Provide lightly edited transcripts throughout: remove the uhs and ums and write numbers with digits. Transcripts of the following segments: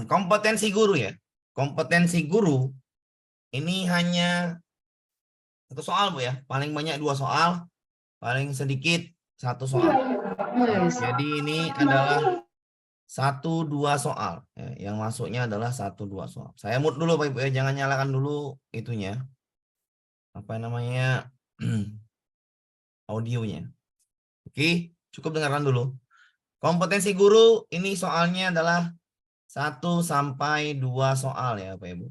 Kompetensi guru ya. Kompetensi guru ini hanya satu soal Bu ya. Paling banyak 2 soal, paling sedikit 1 soal. Jadi ini adalah 1-2 soal. Ya, yang masuknya adalah 1-2 soal. Saya mute dulu Pak Ibu ya, jangan nyalakan dulu itunya. Apa namanya? Audionya. Oke, cukup dengarkan dulu. Kompetensi guru ini soalnya adalah 1-2 soal ya Pak Ibu.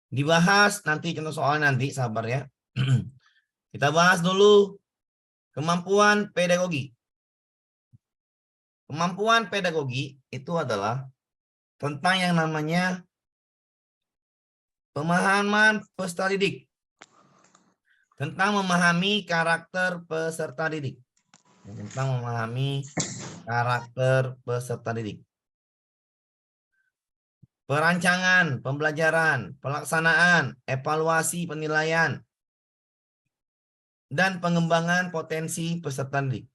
Dibahas nanti contoh soal nanti, sabar ya. Kita bahas dulu kemampuan pedagogi. Kemampuan pedagogi itu adalah tentang yang namanya pemahaman peserta didik. Tentang memahami karakter peserta didik. Tentang memahami karakter peserta didik. Perancangan, pembelajaran, pelaksanaan, evaluasi penilaian, dan pengembangan potensi peserta didik.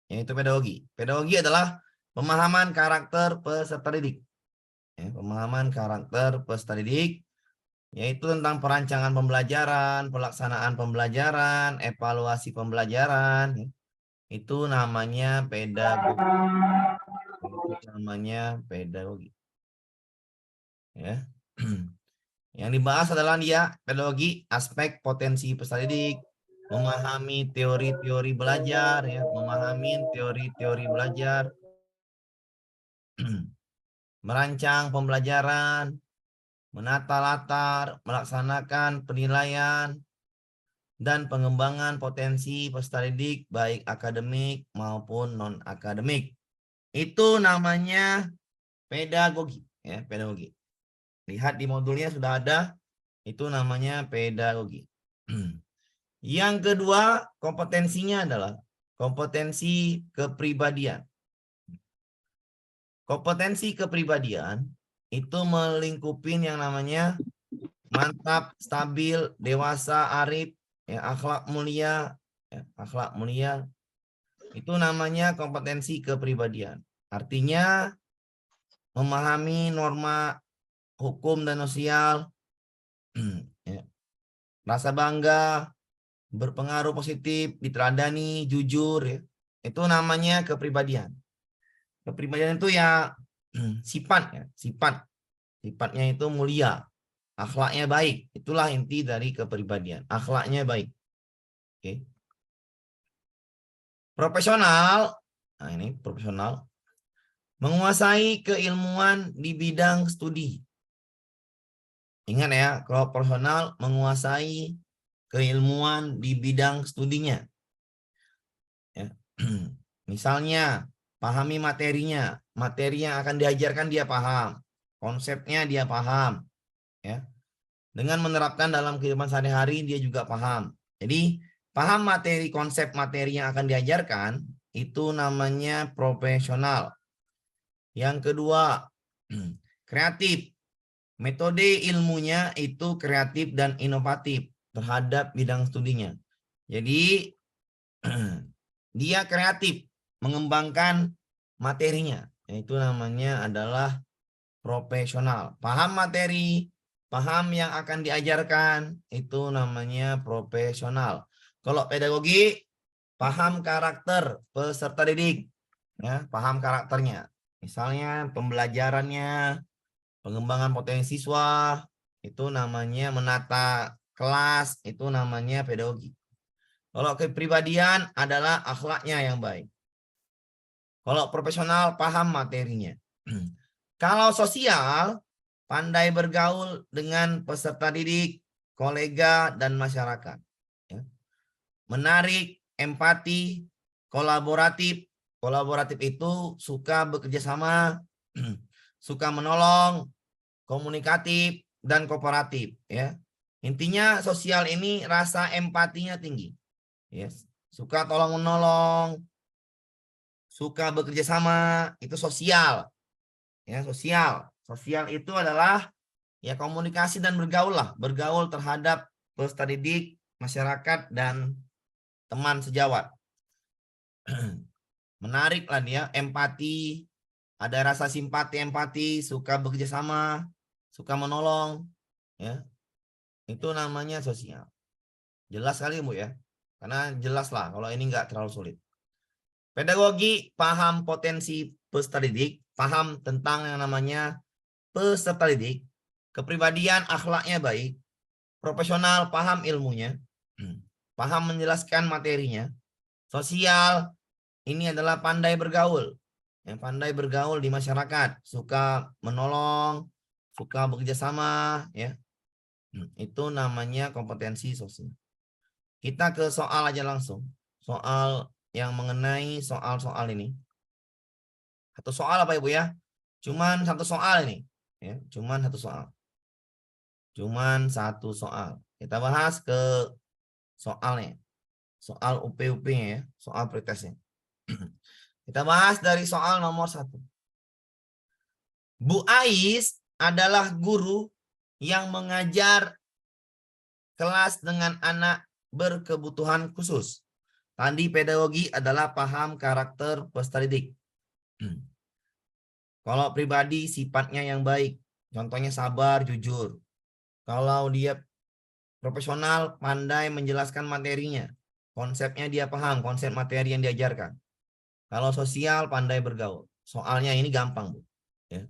Yaitu pedagogi. Pedagogi adalah pemahaman karakter peserta didik. Pemahaman karakter peserta didik, yaitu tentang perancangan pembelajaran, pelaksanaan pembelajaran, evaluasi pembelajaran. Itu namanya pedagogi. Itu namanya pedagogi. Ya. Yang dibahas adalah dia pedagogi, aspek potensi peserta didik, memahami teori-teori belajar, ya, memahami teori-teori belajar, merancang pembelajaran, menata latar, melaksanakan penilaian, dan pengembangan potensi peserta didik baik akademik maupun non-akademik. Itu namanya pedagogi, ya, pedagogi. Lihat di modulnya sudah ada, itu namanya pedagogi. Yang kedua, kompetensinya adalah kompetensi kepribadian. Kompetensi kepribadian itu melingkupi yang namanya mantap, stabil, dewasa, arif, ya, akhlak mulia, ya, akhlak mulia. Itu namanya kompetensi kepribadian. Artinya memahami norma hukum dan sosial, ya, rasa bangga, berpengaruh positif, diteladani, jujur, ya. Itu namanya kepribadian. Kepribadian itu ya sifat, ya, sifatnya itu mulia, akhlaknya baik. Itulah inti dari kepribadian, akhlaknya baik. Oke. Profesional, nah ini profesional, menguasai keilmuan di bidang studi. Ingat ya, kalau profesional menguasai keilmuan di bidang studinya. Ya. Misalnya, pahami materinya, materi yang akan diajarkan dia paham, konsepnya dia paham, ya. Dengan menerapkan dalam kehidupan sehari-hari dia juga paham. Jadi, paham materi, konsep materi yang akan diajarkan, itu namanya profesional. Yang kedua, kreatif. Metode ilmunya itu kreatif dan inovatif terhadap bidang studinya. Jadi, dia kreatif mengembangkan materinya. Itu namanya adalah profesional. Paham materi, paham yang akan diajarkan, itu namanya profesional. Kalau pedagogi, paham karakter peserta didik, ya, paham karakternya. Misalnya pembelajarannya, pengembangan potensi siswa, itu namanya menata kelas, itu namanya pedagogi. Kalau kepribadian adalah akhlaknya yang baik. Kalau profesional paham materinya. Kalau sosial, pandai bergaul dengan peserta didik, kolega, dan masyarakat. Menarik, empati, kolaboratif. Kolaboratif itu suka bekerja sama, suka menolong, komunikatif, dan kooperatif. Ya. Intinya sosial ini rasa empatinya tinggi. Yes. Suka tolong menolong, suka bekerja sama, itu sosial. Ya, sosial. Sosial itu adalah ya komunikasi dan bergaul lah, bergaul terhadap peserta didik, masyarakat, dan teman sejawat. menarik lah dia, empati, ada rasa simpati, empati, suka bekerja sama, suka menolong, ya. Itu namanya sosial. Jelas kali Bu ya. Karena jelas lah kalau ini nggak terlalu sulit. Pedagogi, paham potensi peserta didik, paham tentang yang namanya peserta didik, kepribadian akhlaknya baik, profesional, paham ilmunya, paham menjelaskan materinya, sosial, ini adalah pandai bergaul. Yang pandai bergaul di masyarakat, suka menolong, suka bekerja sama, ya. Itu namanya kompetensi sosial. Kita ke soal aja langsung. Soal yang mengenai soal-soal ini. Satu soal apa Ibu ya? Cuman satu soal ini, ya. Cuman satu soal. Cuman satu soal. Kita bahas ke soalnya. Soal UP-UP-nya ya, soal pretestnya. Kita bahas dari soal nomor 1. Bu Ais adalah guru yang mengajar kelas dengan anak berkebutuhan khusus. Tadi pedagogi adalah paham karakter peserta didik. Kalau pribadi sifatnya yang baik, contohnya sabar, jujur. Kalau dia profesional, pandai menjelaskan materinya. Konsepnya dia paham, konsep materi yang diajarkan. Kalau sosial, pandai bergaul. Soalnya ini gampang, Bu. Ya.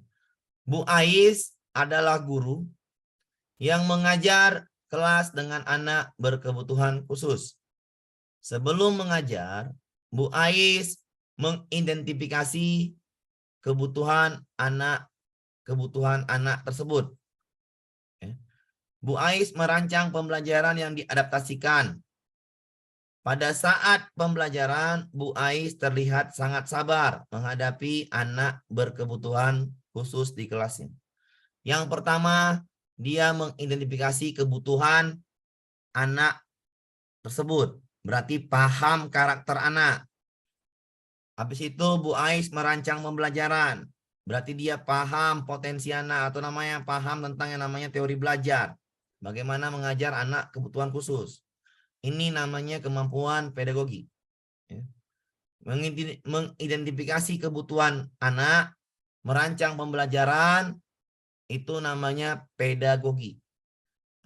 Bu Ais adalah guru yang mengajar kelas dengan anak berkebutuhan khusus. Sebelum mengajar, Bu Ais mengidentifikasi kebutuhan anak tersebut. Ya. Bu Ais merancang pembelajaran yang diadaptasikan. Pada saat pembelajaran, Bu Ais terlihat sangat sabar menghadapi anak berkebutuhan khusus di kelasnya. Yang pertama, dia mengidentifikasi kebutuhan anak tersebut. Berarti paham karakter anak. Habis itu Bu Ais merancang pembelajaran. Berarti dia paham potensi anak atau namanya paham tentang yang namanya teori belajar. Bagaimana mengajar anak kebutuhan khusus. Ini namanya kemampuan pedagogi. Mengidentifikasi kebutuhan anak, merancang pembelajaran, itu namanya pedagogi.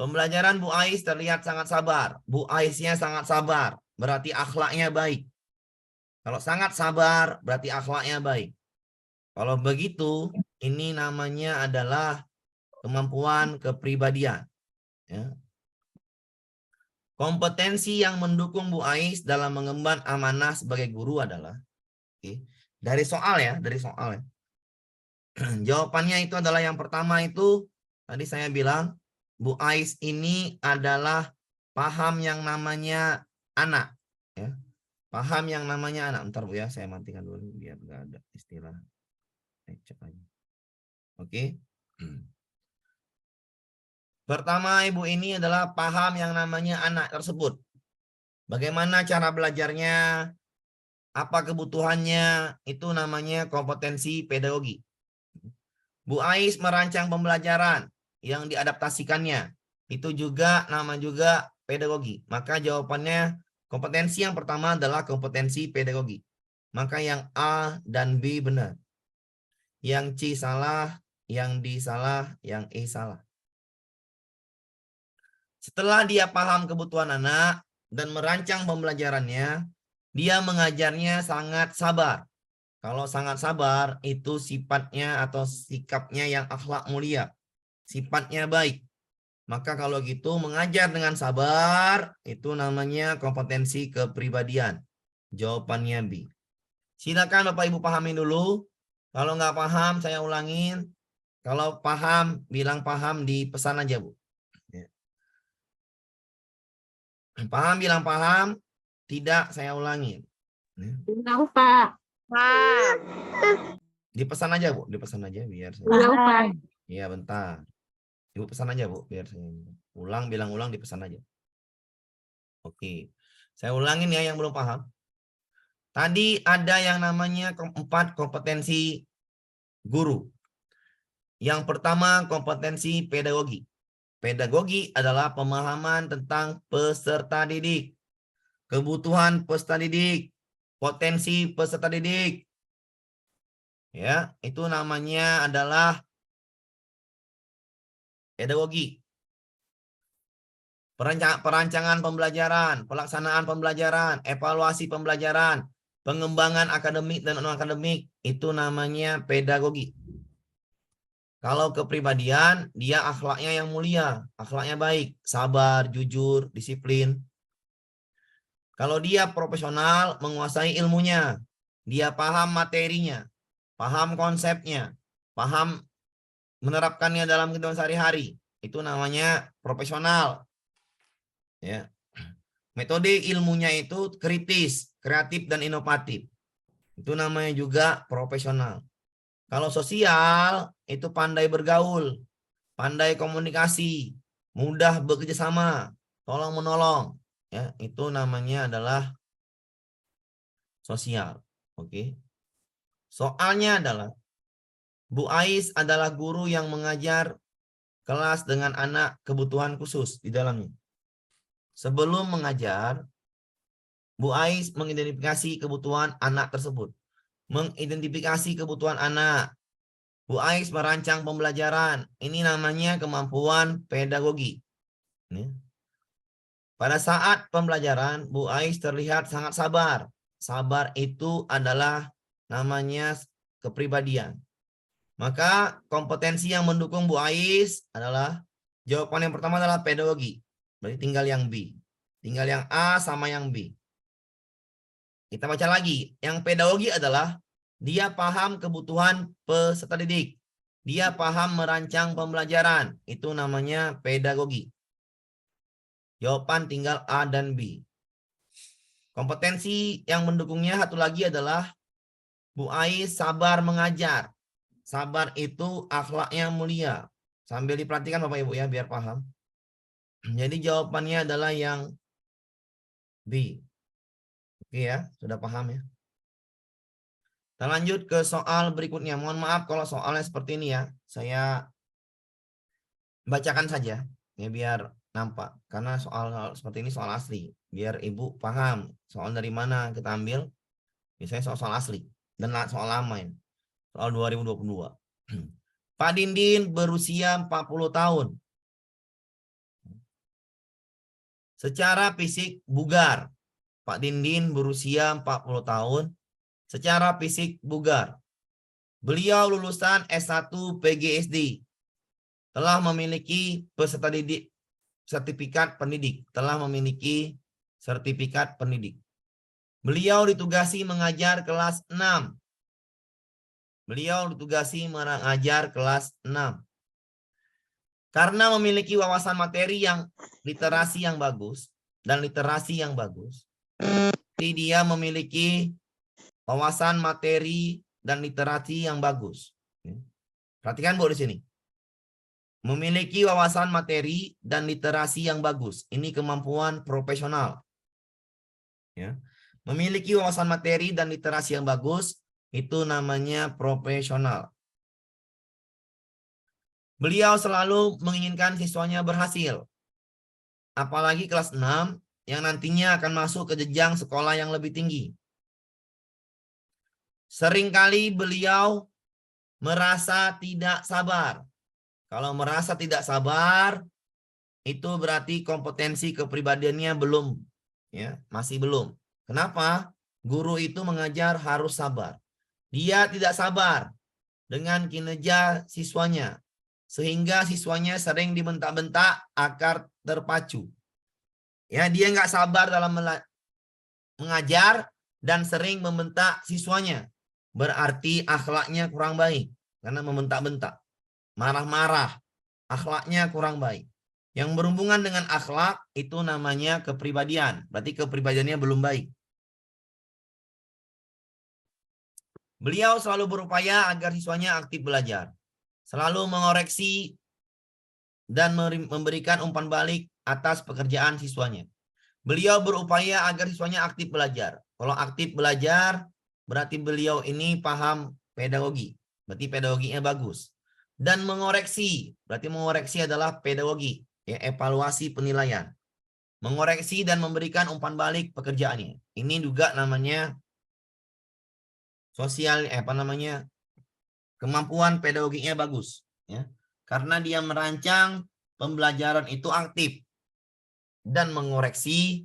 Pembelajaran Bu Ais terlihat sangat sabar. Bu Aisnya sangat sabar, berarti akhlaknya baik. Kalau sangat sabar, berarti akhlaknya baik. Kalau begitu, ini namanya adalah kemampuan kepribadian. Ya. Kompetensi yang mendukung Bu Ais dalam mengemban amanah sebagai guru adalah, dari soal ya, jawabannya itu adalah yang pertama itu, tadi saya bilang, Bu Ais ini adalah paham yang namanya anak. Ya. Paham yang namanya anak. Bentar Bu ya, saya matikan dulu biar nggak ada istilah. Cek aja. Oke. Pertama, Ibu ini adalah paham yang namanya anak tersebut. Bagaimana cara belajarnya, apa kebutuhannya, itu namanya kompetensi pedagogi. Bu Ais merancang pembelajaran yang diadaptasikannya. Itu juga nama juga pedagogi. Maka jawabannya kompetensi yang pertama adalah kompetensi pedagogi. Maka yang A dan B benar. Yang C salah, yang D salah, yang E salah. Setelah dia paham kebutuhan anak dan merancang pembelajarannya, dia mengajarnya sangat sabar. Kalau sangat sabar, itu sifatnya atau sikapnya yang akhlak mulia. Sifatnya baik. Maka kalau gitu mengajar dengan sabar, itu namanya kompetensi kepribadian. Jawabannya B. Silakan Bapak Ibu pahami dulu. Kalau nggak paham, saya ulangin. Kalau paham, bilang paham di pesan aja, Bu. Paham, bilang paham. Tidak, saya ulangin. Tahu, Pak. Paham. Dipesan aja, Bu. Dipesan aja biar saya. Tahu, Pak. Iya, bentar. Ibu pesan aja, Bu, biar saya ulang, bilang ulang, dipesan aja. Oke. Saya ulangin ya yang belum paham. Tadi ada yang namanya 4 kompetensi guru. Yang pertama, kompetensi pedagogi. Pedagogi adalah pemahaman tentang peserta didik, kebutuhan peserta didik, potensi peserta didik. Ya, itu namanya adalah pedagogi. Perancangan pembelajaran, pelaksanaan pembelajaran, evaluasi pembelajaran, pengembangan akademik dan non-akademik, itu namanya pedagogi. Kalau kepribadian, dia akhlaknya yang mulia, akhlaknya baik, sabar, jujur, disiplin. Kalau dia profesional, menguasai ilmunya, dia paham materinya, paham konsepnya, paham menerapkannya dalam kehidupan sehari-hari, itu namanya profesional. Ya. Metode ilmunya itu kritis, kreatif, dan inovatif. Itu namanya juga profesional. Kalau sosial, itu pandai bergaul, pandai komunikasi, mudah bekerja sama, tolong menolong. Ya, itu namanya adalah sosial. Oke. Soalnya adalah Bu Ais adalah guru yang mengajar kelas dengan anak kebutuhan khusus di dalamnya. Sebelum mengajar, Bu Ais mengidentifikasi kebutuhan anak tersebut. Mengidentifikasi kebutuhan anak. Bu Ais merancang pembelajaran. Ini namanya kemampuan pedagogi. Pada saat pembelajaran, Bu Ais terlihat sangat sabar. Sabar itu adalah namanya kepribadian. Maka kompetensi yang mendukung Bu Ais adalah, jawaban yang pertama adalah pedagogi. Berarti tinggal yang B. Tinggal yang A sama yang B. Kita baca lagi. Yang pedagogi adalah dia paham kebutuhan peserta didik. Dia paham merancang pembelajaran. Itu namanya pedagogi. Jawaban tinggal A dan B. Kompetensi yang mendukungnya satu lagi adalah Bu Ais sabar mengajar. Sabar itu akhlaknya mulia. Sambil diperhatikan Bapak Ibu ya, biar paham. Jadi jawabannya adalah yang B. Oke ya, sudah paham ya. Kita lanjut ke soal berikutnya. Mohon maaf kalau soalnya seperti ini ya. Saya bacakan saja ya biar nampak. Karena soal seperti ini soal asli. Biar Ibu paham soal dari mana kita ambil. Misalnya soal asli dan soal lama ini. Soal 2022. Pak Dindin berusia 40 tahun. Secara fisik bugar. Pak Dindin berusia 40 tahun. Secara fisik bugar. Beliau lulusan S1 PGSD. Telah memiliki peserta didik sertifikat pendidik. Telah memiliki sertifikat pendidik. Beliau ditugasi mengajar kelas 6. Beliau ditugasi mengajar kelas 6. Karena memiliki wawasan materi yang literasi yang bagus dan literasi yang bagus, jadi dia memiliki wawasan materi dan literasi yang bagus. Perhatikan Bu di sini. Memiliki wawasan materi dan literasi yang bagus. Ini kemampuan profesional. Ya. Memiliki wawasan materi dan literasi yang bagus, itu namanya profesional. Beliau selalu menginginkan siswanya berhasil. Apalagi kelas 6 yang nantinya akan masuk ke jenjang sekolah yang lebih tinggi. Seringkali beliau merasa tidak sabar. Kalau merasa tidak sabar, itu berarti kompetensi kepribadiannya belum. Ya, masih belum. Kenapa? Guru itu mengajar harus sabar. Dia tidak sabar dengan kinerja siswanya. Sehingga siswanya sering dibentak-bentak agar terpacu. Ya, dia nggak sabar dalam mengajar dan sering membentak siswanya. Berarti akhlaknya kurang baik. Karena membentak-bentak. Marah-marah. Akhlaknya kurang baik. Yang berhubungan dengan akhlak itu namanya kepribadian. Berarti kepribadiannya belum baik. Beliau selalu berupaya agar siswanya aktif belajar. Selalu mengoreksi dan memberikan umpan balik atas pekerjaan siswanya. Beliau berupaya agar siswanya aktif belajar. Kalau aktif belajar, berarti beliau ini paham pedagogi. Berarti pedagoginya bagus. Dan mengoreksi, berarti mengoreksi adalah pedagogi. Ya, evaluasi penilaian. Mengoreksi dan memberikan umpan balik pekerjaannya. Ini juga namanya sosial kemampuan pedagogiknya bagus, ya. Karena dia merancang pembelajaran itu aktif dan mengoreksi,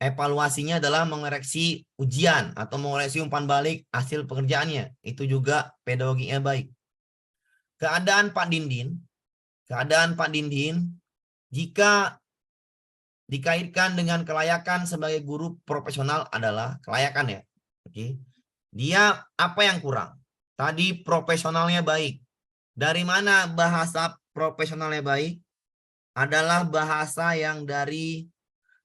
evaluasinya adalah mengoreksi ujian atau mengoreksi umpan balik hasil pekerjaannya. Itu juga pedagogiknya baik. Keadaan Pak Dindin jika dikaitkan dengan kelayakan sebagai guru profesional adalah kelayakan, ya. Oke. Dia apa yang kurang? Tadi profesionalnya baik. Dari mana bahasa profesionalnya baik? Adalah bahasa yang dari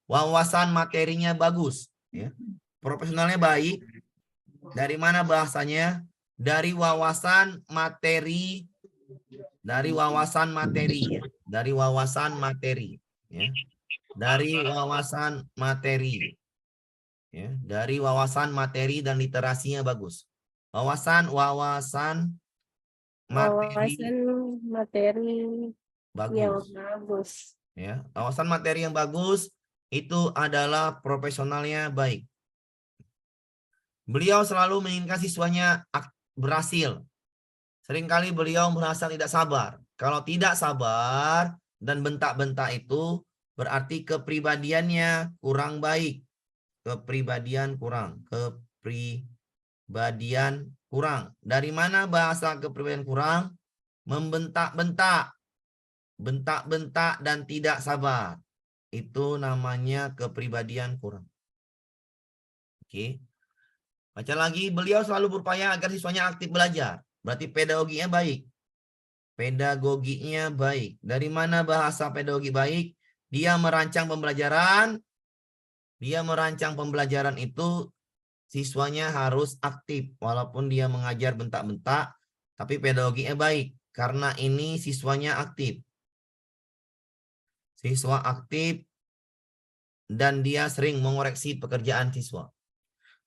wawasan materinya bagus, ya. Profesionalnya baik. Dari mana bahasanya? Dari wawasan materi, dari wawasan materi, ya. Dari wawasan materi, ya. Dari wawasan materi, ya. Dari wawasan materi dan literasinya bagus. Wawasan materi Wawasan materi yang bagus, bagus. ya. Wawasan materi yang bagus itu adalah profesionalnya baik. Beliau selalu menginginkan siswanya berhasil. Seringkali beliau merasa tidak sabar. Kalau tidak sabar dan bentak-bentak itu berarti kepribadiannya kurang baik. Kepribadian kurang. Dari mana bahasa kepribadian kurang? Membentak-bentak. Bentak-bentak dan tidak sabar. Itu namanya kepribadian kurang. Oke. Baca lagi, beliau selalu berupaya agar siswanya aktif belajar. Berarti pedagoginya baik. Pedagoginya baik. Dari mana bahasa pedagogi baik? Dia merancang pembelajaran. Dia merancang pembelajaran itu siswanya harus aktif. Walaupun dia mengajar bentak-bentak, tapi pedagoginya baik. Karena ini siswanya aktif. Siswa aktif dan dia sering mengoreksi pekerjaan siswa.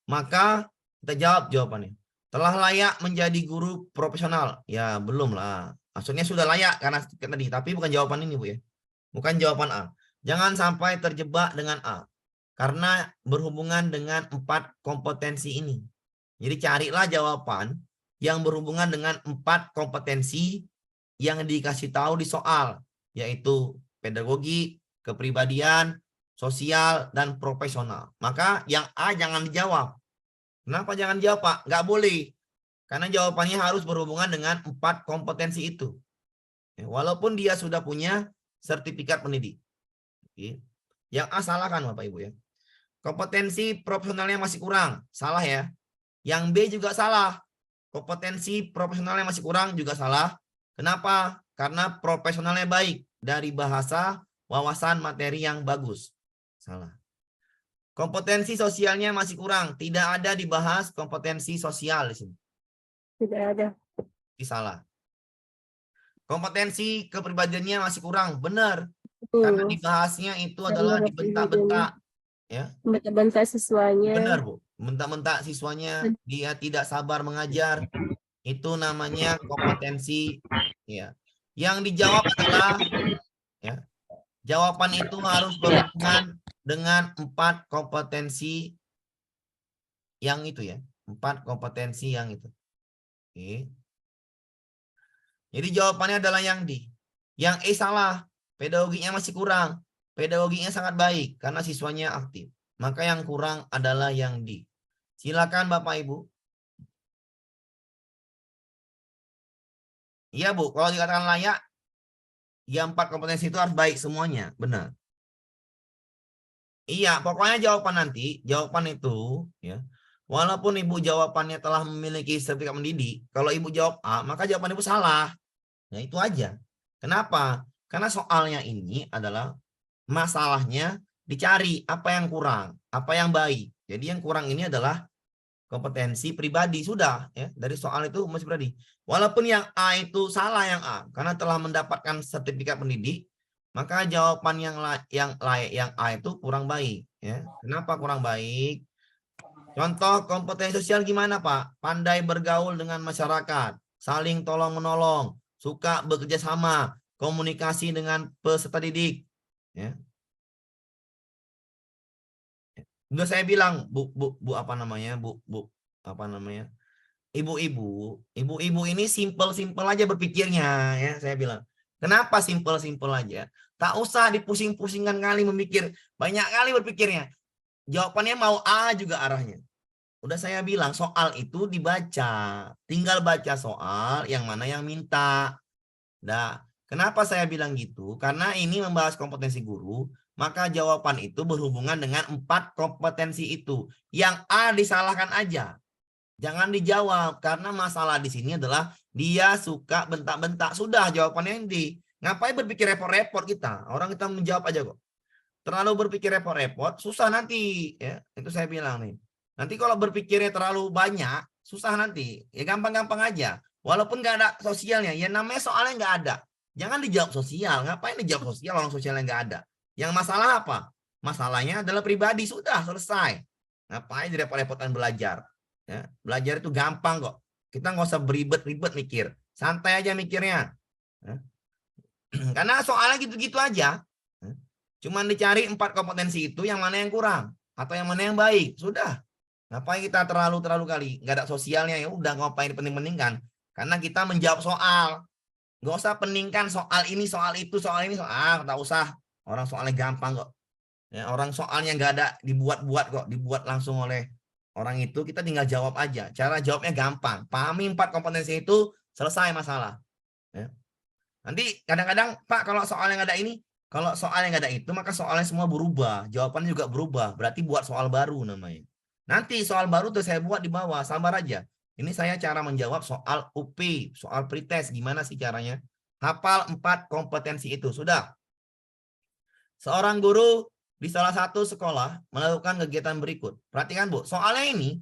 Maka kita jawab jawabannya. Telah layak menjadi guru profesional? Ya, belum lah. Maksudnya sudah layak karena tadi, tapi bukan jawaban ini, Bu, ya. Bukan jawaban A. Jangan sampai terjebak dengan A. Karena berhubungan dengan 4 kompetensi ini. Jadi carilah jawaban yang berhubungan dengan 4 kompetensi yang dikasih tahu di soal, yaitu pedagogi, kepribadian, sosial, dan profesional. Maka yang A jangan dijawab. Kenapa jangan jawab, Pak? Nggak boleh. Karena jawabannya harus berhubungan dengan 4 kompetensi itu. Walaupun dia sudah punya sertifikat pendidik. Yang A salah kan, Bapak Ibu, ya. Kompetensi profesionalnya masih kurang. Salah, ya. Yang B juga salah. Kompetensi profesionalnya masih kurang juga salah. Kenapa? Karena profesionalnya baik. Dari bahasa, wawasan materi yang bagus. Salah. Kompetensi sosialnya masih kurang. Tidak ada dibahas kompetensi sosial di sini. Tidak ada. Salah. Kompetensi kepribadiannya masih kurang. Benar. Karena dibahasnya itu adalah dibentak-bentak. Ya. Bentak-bentak siswanya. Benar, Bu. Bentak-bentak siswanya, dia tidak sabar mengajar. Itu namanya kompetensi, ya. Yang dijawab adalah, ya, jawaban itu harus berhubungan dengan 4 kompetensi yang itu, ya. 4 kompetensi yang itu. Oke. Jadi jawabannya adalah yang D. Yang E salah. Pedagoginya masih kurang. Pedagoginya sangat baik karena siswanya aktif. Maka yang kurang adalah yang D. Silakan Bapak Ibu. Iya, Bu. Kalau dikatakan layak, yang 4 kompetensi itu harus baik semuanya. Benar. Iya, pokoknya jawaban itu, ya. Walaupun Ibu jawabannya telah memiliki sertifikat mendidik, kalau Ibu jawab A, maka jawaban Ibu salah. Nah, itu aja. Kenapa? Karena soalnya ini adalah masalahnya dicari apa yang kurang, apa yang baik. Jadi yang kurang ini adalah kompetensi pribadi, sudah, ya. Dari soal itu masih pribadi. Walaupun yang A itu salah, yang A karena telah mendapatkan sertifikat pendidik, maka jawaban yang A itu kurang baik, ya. Kenapa kurang baik? Contoh kompetensi sosial gimana, Pak? Pandai bergaul dengan masyarakat, saling tolong menolong, suka bekerja sama, komunikasi dengan peserta didik, ya. Udah saya bilang, Bu apa namanya, Bu apa namanya, ibu-ibu ini simple aja berpikirnya ya. Saya bilang, kenapa simple aja? Tak usah dipusing-pusingkan kali memikir, banyak kali berpikirnya. Jawabannya mau A juga arahnya. Udah saya bilang soal itu dibaca, tinggal baca soal yang mana yang minta. Nah, kenapa saya bilang gitu? Karena ini membahas kompetensi guru, maka jawaban itu berhubungan dengan 4 kompetensi itu. Yang A disalahkan aja. Jangan dijawab, karena masalah di sini adalah dia suka bentak-bentak. Sudah jawabannya yang di. Ngapain berpikir repot-repot kita? Orang kita menjawab aja kok. Terlalu berpikir repot-repot, susah nanti. Ya, itu saya bilang nih. Nanti kalau berpikirnya terlalu banyak, susah nanti. Ya gampang-gampang aja. Walaupun nggak ada sosialnya, ya namanya soalnya nggak ada. Jangan dijawab sosial. Ngapain dijawab sosial orang sosialnya nggak ada? Yang masalah apa? Masalahnya adalah pribadi. Sudah selesai. Ngapain repot-repotan belajar? Ya, belajar itu gampang kok. Kita nggak usah beribet-ribet mikir. Santai aja mikirnya. Ya. Karena soalnya gitu-gitu aja. Cuman dicari 4 kompetensi itu yang mana yang kurang atau yang mana yang baik. Sudah. Ngapain kita terlalu kali? Nggak ada sosialnya, ya udah, ngapain penting-pentingkan? Karena kita menjawab soal. Nggak usah peningkan soal ini, soal itu, soal ini, soal. Nggak usah. Orang soalnya gampang kok. Ya, orang soalnya nggak ada dibuat-buat kok. Dibuat langsung oleh orang itu. Kita tinggal jawab aja. Cara jawabnya gampang. Pahami 4 kompetensi itu, selesai masalah. Ya. Nanti kadang-kadang, Pak, kalau soalnya nggak ada ini, kalau soalnya nggak ada itu, maka soalnya semua berubah. Jawabannya juga berubah. Berarti buat soal baru namanya. Nanti soal baru tuh saya buat di bawah. Sabar aja. Ini saya cara menjawab soal UP, soal pretest. Gimana sih caranya? Hafal 4 kompetensi itu. Sudah. Seorang guru di salah satu sekolah melakukan kegiatan berikut. Perhatikan, Bu. Soalnya ini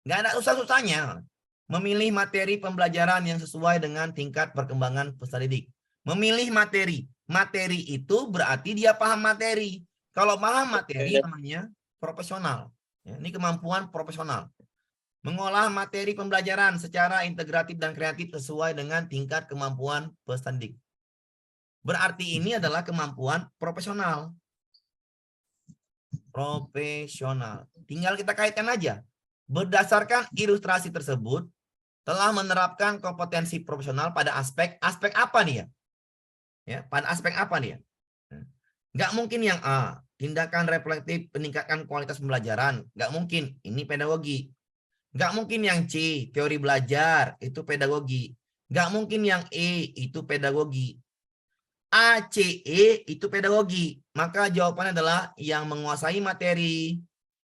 nggak ada susah-susahnya. Memilih materi pembelajaran yang sesuai dengan tingkat perkembangan peserta didik. Memilih materi. Materi itu berarti dia paham materi. Kalau paham materi namanya profesional. Ya, ini kemampuan profesional. Mengolah materi pembelajaran secara integratif dan kreatif sesuai dengan tingkat kemampuan peserta didik. Berarti ini adalah kemampuan profesional. Profesional. Tinggal kita kaitkan aja. Berdasarkan ilustrasi tersebut, telah menerapkan kompetensi profesional pada aspek apa dia? Ya, pada aspek apa dia? Nggak mungkin yang A, tindakan reflektif meningkatkan kualitas pembelajaran. Nggak mungkin, ini pedagogi. Nggak mungkin yang C, teori belajar, itu pedagogi. Nggak mungkin yang E, itu pedagogi. A, C, E, itu pedagogi. Maka jawabannya adalah yang menguasai materi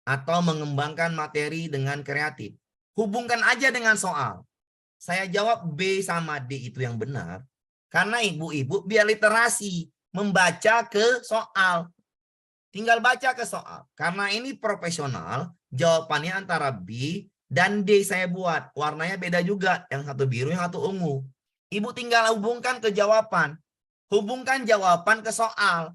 atau mengembangkan materi dengan kreatif. Hubungkan aja dengan soal. Saya jawab B sama D itu yang benar. Karena ibu-ibu biar literasi. Membaca ke soal. Tinggal baca ke soal. Karena ini profesional, jawabannya antara B dan D saya buat. Warnanya beda juga. Yang satu biru, yang satu ungu. Ibu tinggal hubungkan ke jawaban. Hubungkan jawaban ke soal.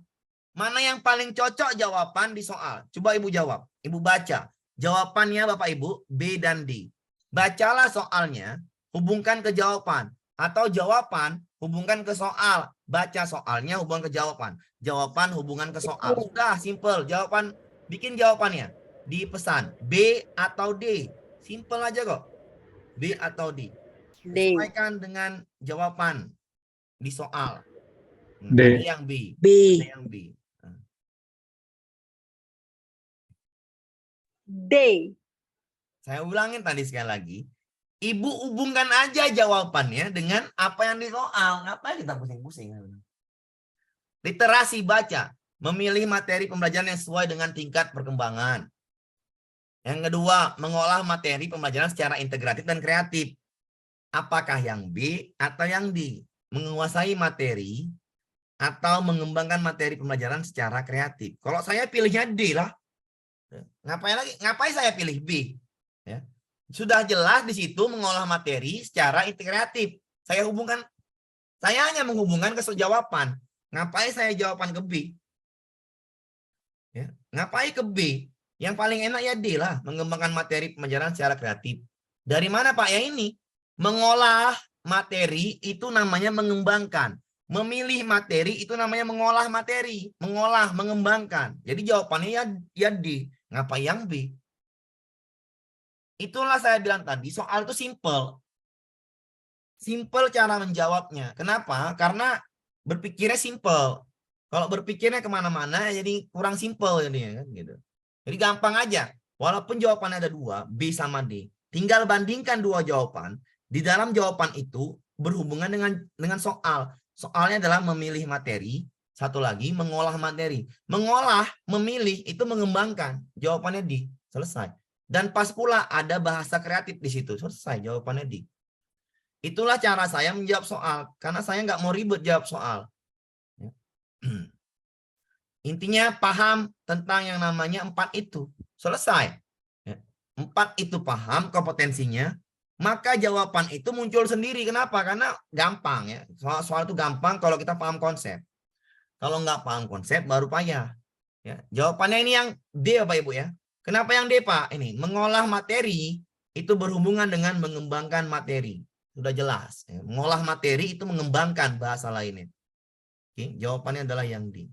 Mana yang paling cocok jawaban di soal? Coba ibu jawab. Ibu baca. Jawabannya Bapak Ibu B dan D. Bacalah soalnya, hubungkan ke jawaban. Atau jawaban, hubungkan ke soal. Baca soalnya, hubungkan ke jawaban. Jawaban, hubungan ke soal. Sudah, simple. Jawaban, bikin jawabannya. Dipesan B atau D. Simple aja kok. B atau D. Sesuaikan dengan jawaban di soal. D. Ada yang B. B. Ada yang B. D. Saya ulangin tadi sekali lagi. Ibu hubungkan aja jawabannya dengan apa yang di soal. Ngapain kita pusing-pusing? Literasi baca. Memilih materi pembelajaran yang sesuai dengan tingkat perkembangan. Yang kedua, mengolah materi pembelajaran secara integratif dan kreatif. Apakah yang B atau yang D? Menguasai materi atau mengembangkan materi pembelajaran secara kreatif. Kalau saya pilihnya D lah. Ngapain lagi? Ngapain saya pilih B? Ya. Sudah jelas di situ mengolah materi secara integratif. Saya hubungkan, saya hanya menghubungkan ke jawaban. Ngapain saya jawaban ke B? Ya. Ngapain ke B? Yang paling enak ya D lah, mengembangkan materi pembelajaran secara kreatif. Dari mana Pak? Ya ini, mengolah materi itu namanya mengembangkan. Memilih materi itu namanya mengolah materi, mengolah, mengembangkan. Jadi jawabannya ya D. Ngapa yang B? Itulah saya bilang tadi, soal itu simple. Simple cara menjawabnya. Kenapa? Karena berpikirnya simple. Kalau berpikirnya kemana-mana, jadi kurang simple jadinya kan gitu. Jadi gampang aja. Walaupun jawabannya ada dua, B sama D. Tinggal bandingkan dua jawaban. Di dalam jawaban itu berhubungan dengan soal. Soalnya adalah memilih materi. Satu lagi mengolah materi. Mengolah, memilih itu mengembangkan. Jawabannya D. Selesai. Dan pas pula ada bahasa kreatif di situ. Selesai jawabannya D. Itulah cara saya menjawab soal. Karena saya nggak mau ribet jawab soal. Intinya paham tentang yang namanya 4 itu. Selesai. 4 itu paham kompetensinya. Maka jawaban itu muncul sendiri. Kenapa? Karena gampang ya. Soal itu gampang kalau kita paham konsep. Kalau nggak paham konsep baru payah. Ya. Jawabannya ini yang D Bapak Ibu ya. Kenapa yang D Pak? Ini mengolah materi itu berhubungan dengan mengembangkan materi. Sudah jelas. Ya. Mengolah materi itu mengembangkan bahasa lainnya. Oke, jawabannya adalah yang D.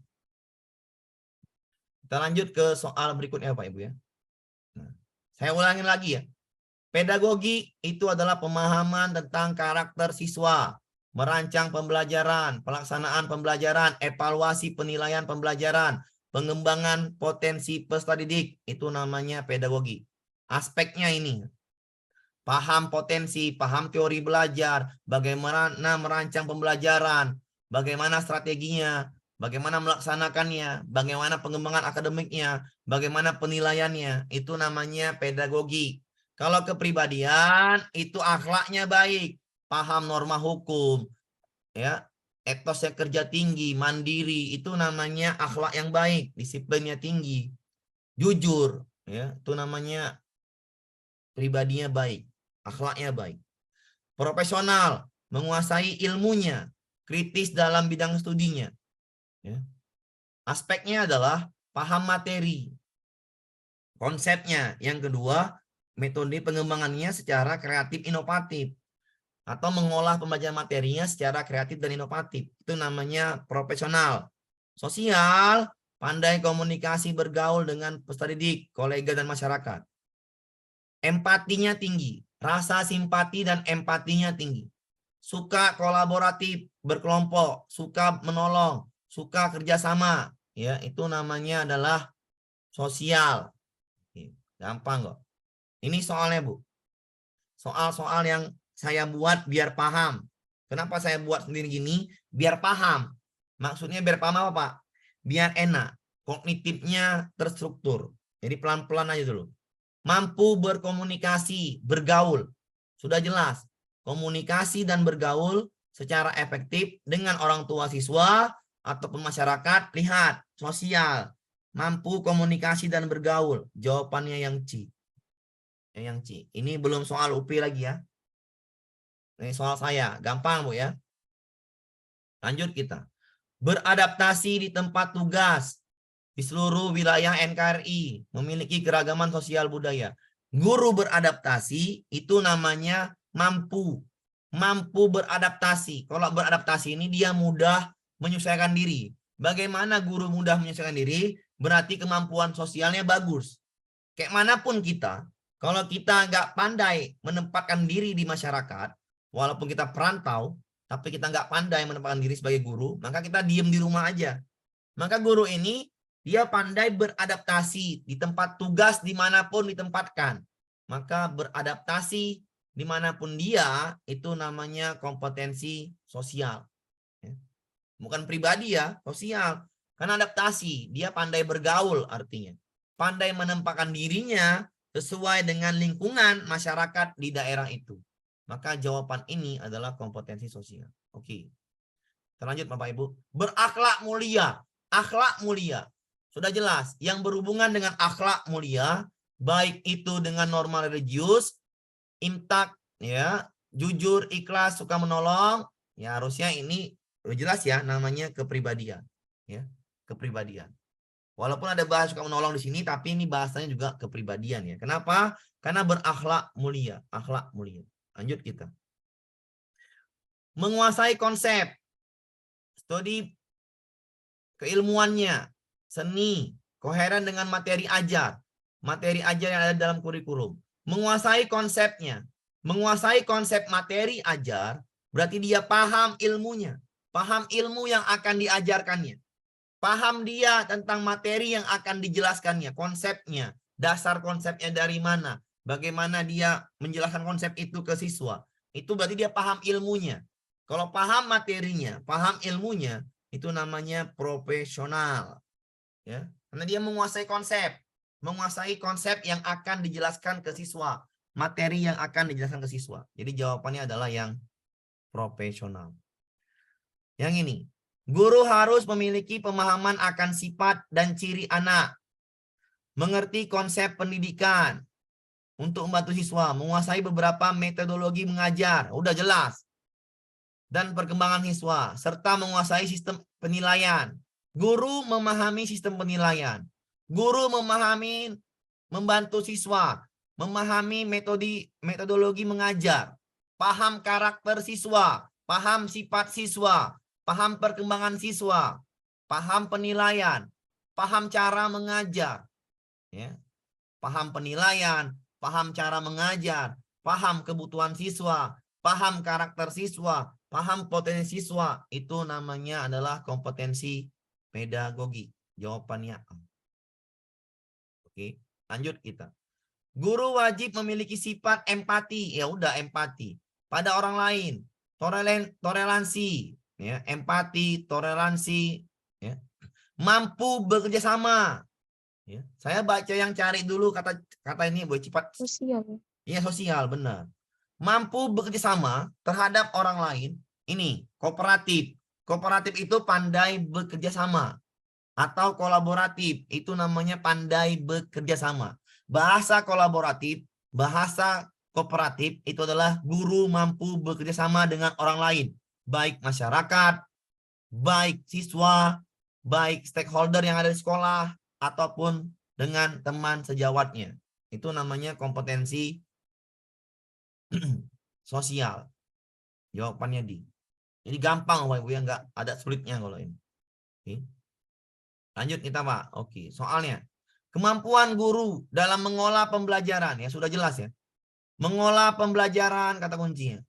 Kita lanjut ke soal berikutnya Pak Ibu ya. Nah, saya ulangin lagi ya. Pedagogi itu adalah pemahaman tentang karakter siswa, merancang pembelajaran, pelaksanaan pembelajaran, evaluasi penilaian pembelajaran, pengembangan potensi peserta didik. Itu namanya pedagogi. Aspeknya ini. Paham potensi, paham teori belajar, bagaimana merancang pembelajaran, bagaimana strateginya, bagaimana melaksanakannya, bagaimana pengembangan akademiknya, bagaimana penilaiannya. Itu namanya pedagogi. Kalau kepribadian itu akhlaknya baik, paham norma hukum, ya, etosnya kerja tinggi, mandiri, itu namanya akhlak yang baik, disiplinnya tinggi, jujur, ya, itu namanya pribadinya baik, akhlaknya baik. Profesional, menguasai ilmunya, kritis dalam bidang studinya. Ya. Aspeknya adalah paham materi, konsepnya. Yang kedua, metode pengembangannya secara kreatif inovatif. Atau mengolah pembelajaran materinya secara kreatif dan inovatif. Itu namanya profesional. Sosial, pandai komunikasi bergaul dengan peserta didik, kolega, dan masyarakat. Empatinya tinggi, rasa simpati dan empatinya tinggi. Suka kolaboratif, berkelompok, suka menolong, suka kerjasama. Ya, itu namanya adalah sosial. Gampang kok. Ini soalnya Bu. Soal-soal yang saya buat biar paham. Kenapa saya buat sendiri gini? Biar paham. Maksudnya biar paham apa Pak? Biar enak. Kognitifnya terstruktur. Jadi pelan-pelan aja dulu. Mampu berkomunikasi, bergaul. Sudah jelas. Komunikasi dan bergaul secara efektif dengan orang tua siswa ataupun masyarakat. Lihat, sosial. Mampu komunikasi dan bergaul. Jawabannya yang C. Yang C. Ini belum soal UP lagi ya. Ini soal saya. Gampang Bu ya. Lanjut kita. Beradaptasi di tempat tugas. Di seluruh wilayah NKRI. Memiliki keragaman sosial budaya. Guru beradaptasi itu namanya mampu. Mampu beradaptasi. Kalau beradaptasi ini dia mudah menyesuaikan diri. Bagaimana guru mudah menyesuaikan diri? Berarti kemampuan sosialnya bagus. Kayak manapun kita, kalau kita nggak pandai menempatkan diri di masyarakat, walaupun kita perantau, tapi kita nggak pandai menempatkan diri sebagai guru, maka kita diem di rumah aja. Maka guru ini, dia pandai beradaptasi di tempat tugas dimanapun ditempatkan. Maka beradaptasi dimanapun dia, itu namanya kompetensi sosial. Bukan pribadi ya, sosial. Karena adaptasi, dia pandai bergaul artinya. Pandai menempatkan dirinya sesuai dengan lingkungan masyarakat di daerah itu. Maka jawaban ini adalah kompetensi sosial. Oke. Terlanjut Bapak Ibu. Berakhlak mulia. Akhlak mulia. Sudah jelas. Yang berhubungan dengan akhlak mulia, baik itu dengan norma religius, imtak, ya, jujur, ikhlas, suka menolong, ya harusnya ini udah jelas ya, namanya kepribadian. Ya, kepribadian. Walaupun ada bahas suka menolong di sini, tapi ini bahasanya juga kepribadian ya. Kenapa? Karena berakhlak mulia, akhlak mulia. Lanjut kita. Menguasai konsep, studi keilmuannya, seni, koheren dengan materi ajar yang ada dalam kurikulum. Menguasai konsepnya. Menguasai konsep materi ajar, berarti dia paham ilmunya. Paham ilmu yang akan diajarkannya. Paham dia tentang materi yang akan dijelaskannya, konsepnya, dasar konsepnya dari mana, bagaimana dia menjelaskan konsep itu ke siswa. Itu berarti dia paham ilmunya. Kalau paham materinya, paham ilmunya, itu namanya profesional. Ya, karena dia menguasai konsep yang akan dijelaskan ke siswa, materi yang akan dijelaskan ke siswa. Jadi jawabannya adalah yang profesional. Yang ini, guru harus memiliki pemahaman akan sifat dan ciri anak, mengerti konsep pendidikan untuk membantu siswa, menguasai beberapa metodologi mengajar, udah jelas, dan perkembangan siswa, serta menguasai sistem penilaian. Guru memahami sistem penilaian. Guru membantu siswa, memahami metodologi mengajar, paham karakter siswa, paham sifat siswa, paham perkembangan siswa, paham penilaian, paham cara mengajar, ya, paham penilaian, paham cara mengajar, paham kebutuhan siswa, paham karakter siswa, paham potensi siswa. Itu namanya adalah kompetensi pedagogi. Jawabannya A. Oke, lanjut kita. Guru wajib memiliki sifat empati. Ya udah, empati pada orang lain. Toleransi, ya, empati, toleransi, ya. Mampu bekerja sama. Ya. Saya baca yang cari dulu kata ini boleh cepat. Sosial. Iya, sosial, benar. Mampu bekerja sama terhadap orang lain. Ini kooperatif. Kooperatif itu pandai bekerja sama. Atau kolaboratif, itu namanya pandai bekerja sama. Bahasa kolaboratif, bahasa kooperatif itu adalah guru mampu bekerja sama dengan orang lain. Baik masyarakat, baik siswa, baik stakeholder yang ada di sekolah, ataupun dengan teman sejawatnya. Itu namanya kompetensi sosial. Jawabannya D. Jadi gampang Bapak Ibu, ya, nggak ada sulitnya kalau ini. Oke. Lanjut kita Pak. Oke, soalnya kemampuan guru dalam mengolah pembelajaran, ya sudah jelas ya. Mengolah pembelajaran kata kuncinya.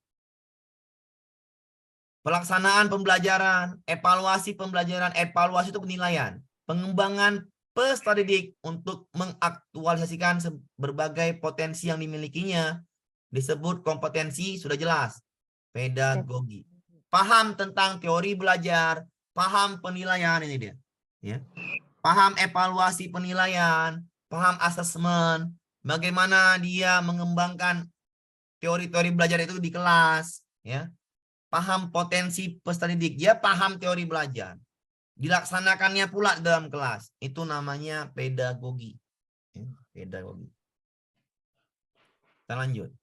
Pelaksanaan pembelajaran, evaluasi pembelajaran, evaluasi itu penilaian. Pengembangan peserta didik untuk mengaktualisasikan berbagai potensi yang dimilikinya disebut kompetensi, sudah jelas. Pedagogi. Paham tentang teori belajar, paham penilaian, ini dia. Ya. Paham evaluasi penilaian, paham asesmen, bagaimana dia mengembangkan teori-teori belajar itu di kelas, ya. Paham potensi peserta didik, dia paham teori belajar. Dilaksanakannya pula dalam kelas. Itu namanya pedagogi. Ya, pedagogi. Kita lanjut.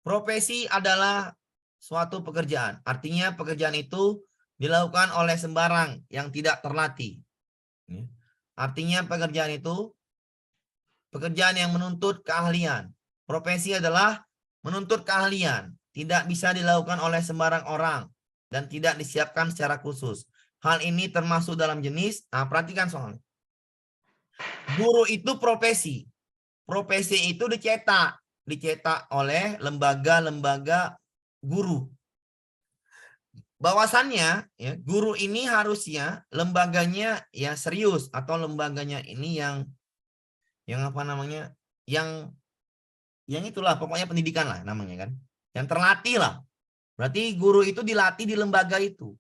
Profesi adalah suatu pekerjaan. Artinya pekerjaan itu dilakukan oleh sembarang yang tidak terlatih. Ya. Artinya pekerjaan itu pekerjaan yang menuntut keahlian. Profesi adalah menuntut keahlian. Tidak bisa dilakukan oleh sembarang orang dan tidak disiapkan secara khusus. Hal ini termasuk dalam jenis, perhatikan soalnya. Guru itu profesi. Profesi itu dicetak oleh lembaga-lembaga guru. Bahwasannya ya, guru ini harusnya lembaganya ya serius, atau lembaganya ini yang apa namanya? Yang itulah pokoknya pendidikan lah namanya kan. Yang terlatih lah. Berarti guru itu dilatih di lembaga itu.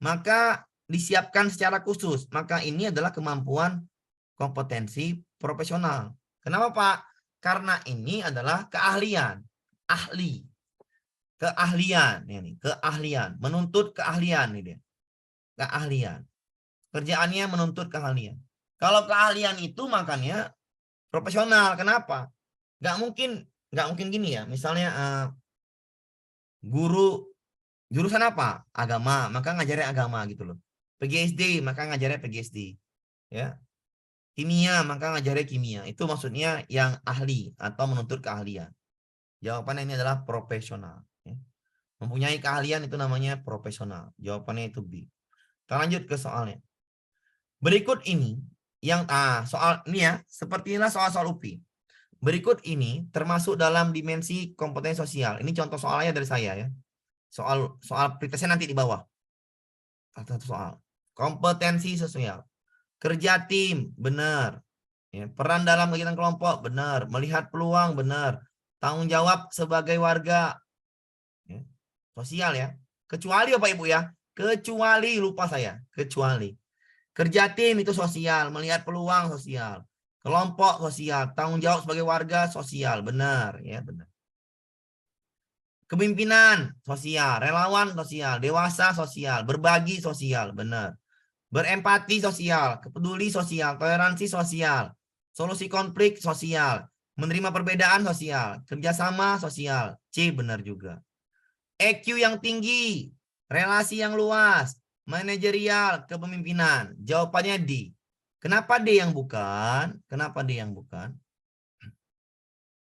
Maka disiapkan secara khusus. Maka ini adalah kemampuan kompetensi profesional. Kenapa Pak? Karena ini adalah keahlian. Ahli. Keahlian. Ini, keahlian. Menuntut keahlian. Ini dia. Keahlian. Kerjaannya menuntut keahlian. Kalau keahlian itu makanya profesional. Kenapa? Nggak mungkin gini ya. Misalnya guru jurusan apa? Agama, maka ngajarnya agama gitu loh. PGSD, maka ngajarnya PGSD. Ya. Kimia, maka ngajarnya kimia. Itu maksudnya yang ahli atau menuntut keahlian. Jawabannya ini adalah profesional. Ya. Mempunyai keahlian itu namanya profesional. Jawabannya itu B. Kita lanjut ke soalnya. Berikut ini yang soal ini ya, seperti inilah soal-soal UPI. Berikut ini termasuk dalam dimensi kompetensi sosial. Ini contoh soalnya dari saya ya. Soal pretestnya nanti di bawah. Satu soal. Kompetensi sosial. Kerja tim, benar. Ya, peran dalam kegiatan kelompok, benar. Melihat peluang, benar. Tanggung jawab sebagai warga. Ya, sosial ya. Kecuali Bapak Ibu ya. Kecuali, lupa saya. Kecuali. Kerja tim itu sosial. Melihat peluang, sosial. Kelompok, sosial. Tanggung jawab sebagai warga, sosial. Benar. Ya, benar. Kepemimpinan, sosial. Relawan, sosial. Dewasa, sosial. Berbagi, sosial. Benar. Berempati, sosial. Peduli, sosial. Toleransi, sosial. Solusi konflik, sosial. Menerima perbedaan, sosial. Kerjasama, sosial. C, benar juga. EQ yang tinggi. Relasi yang luas. Manajerial, kepemimpinan. Jawabannya D. Kenapa D yang bukan? Kenapa D yang bukan?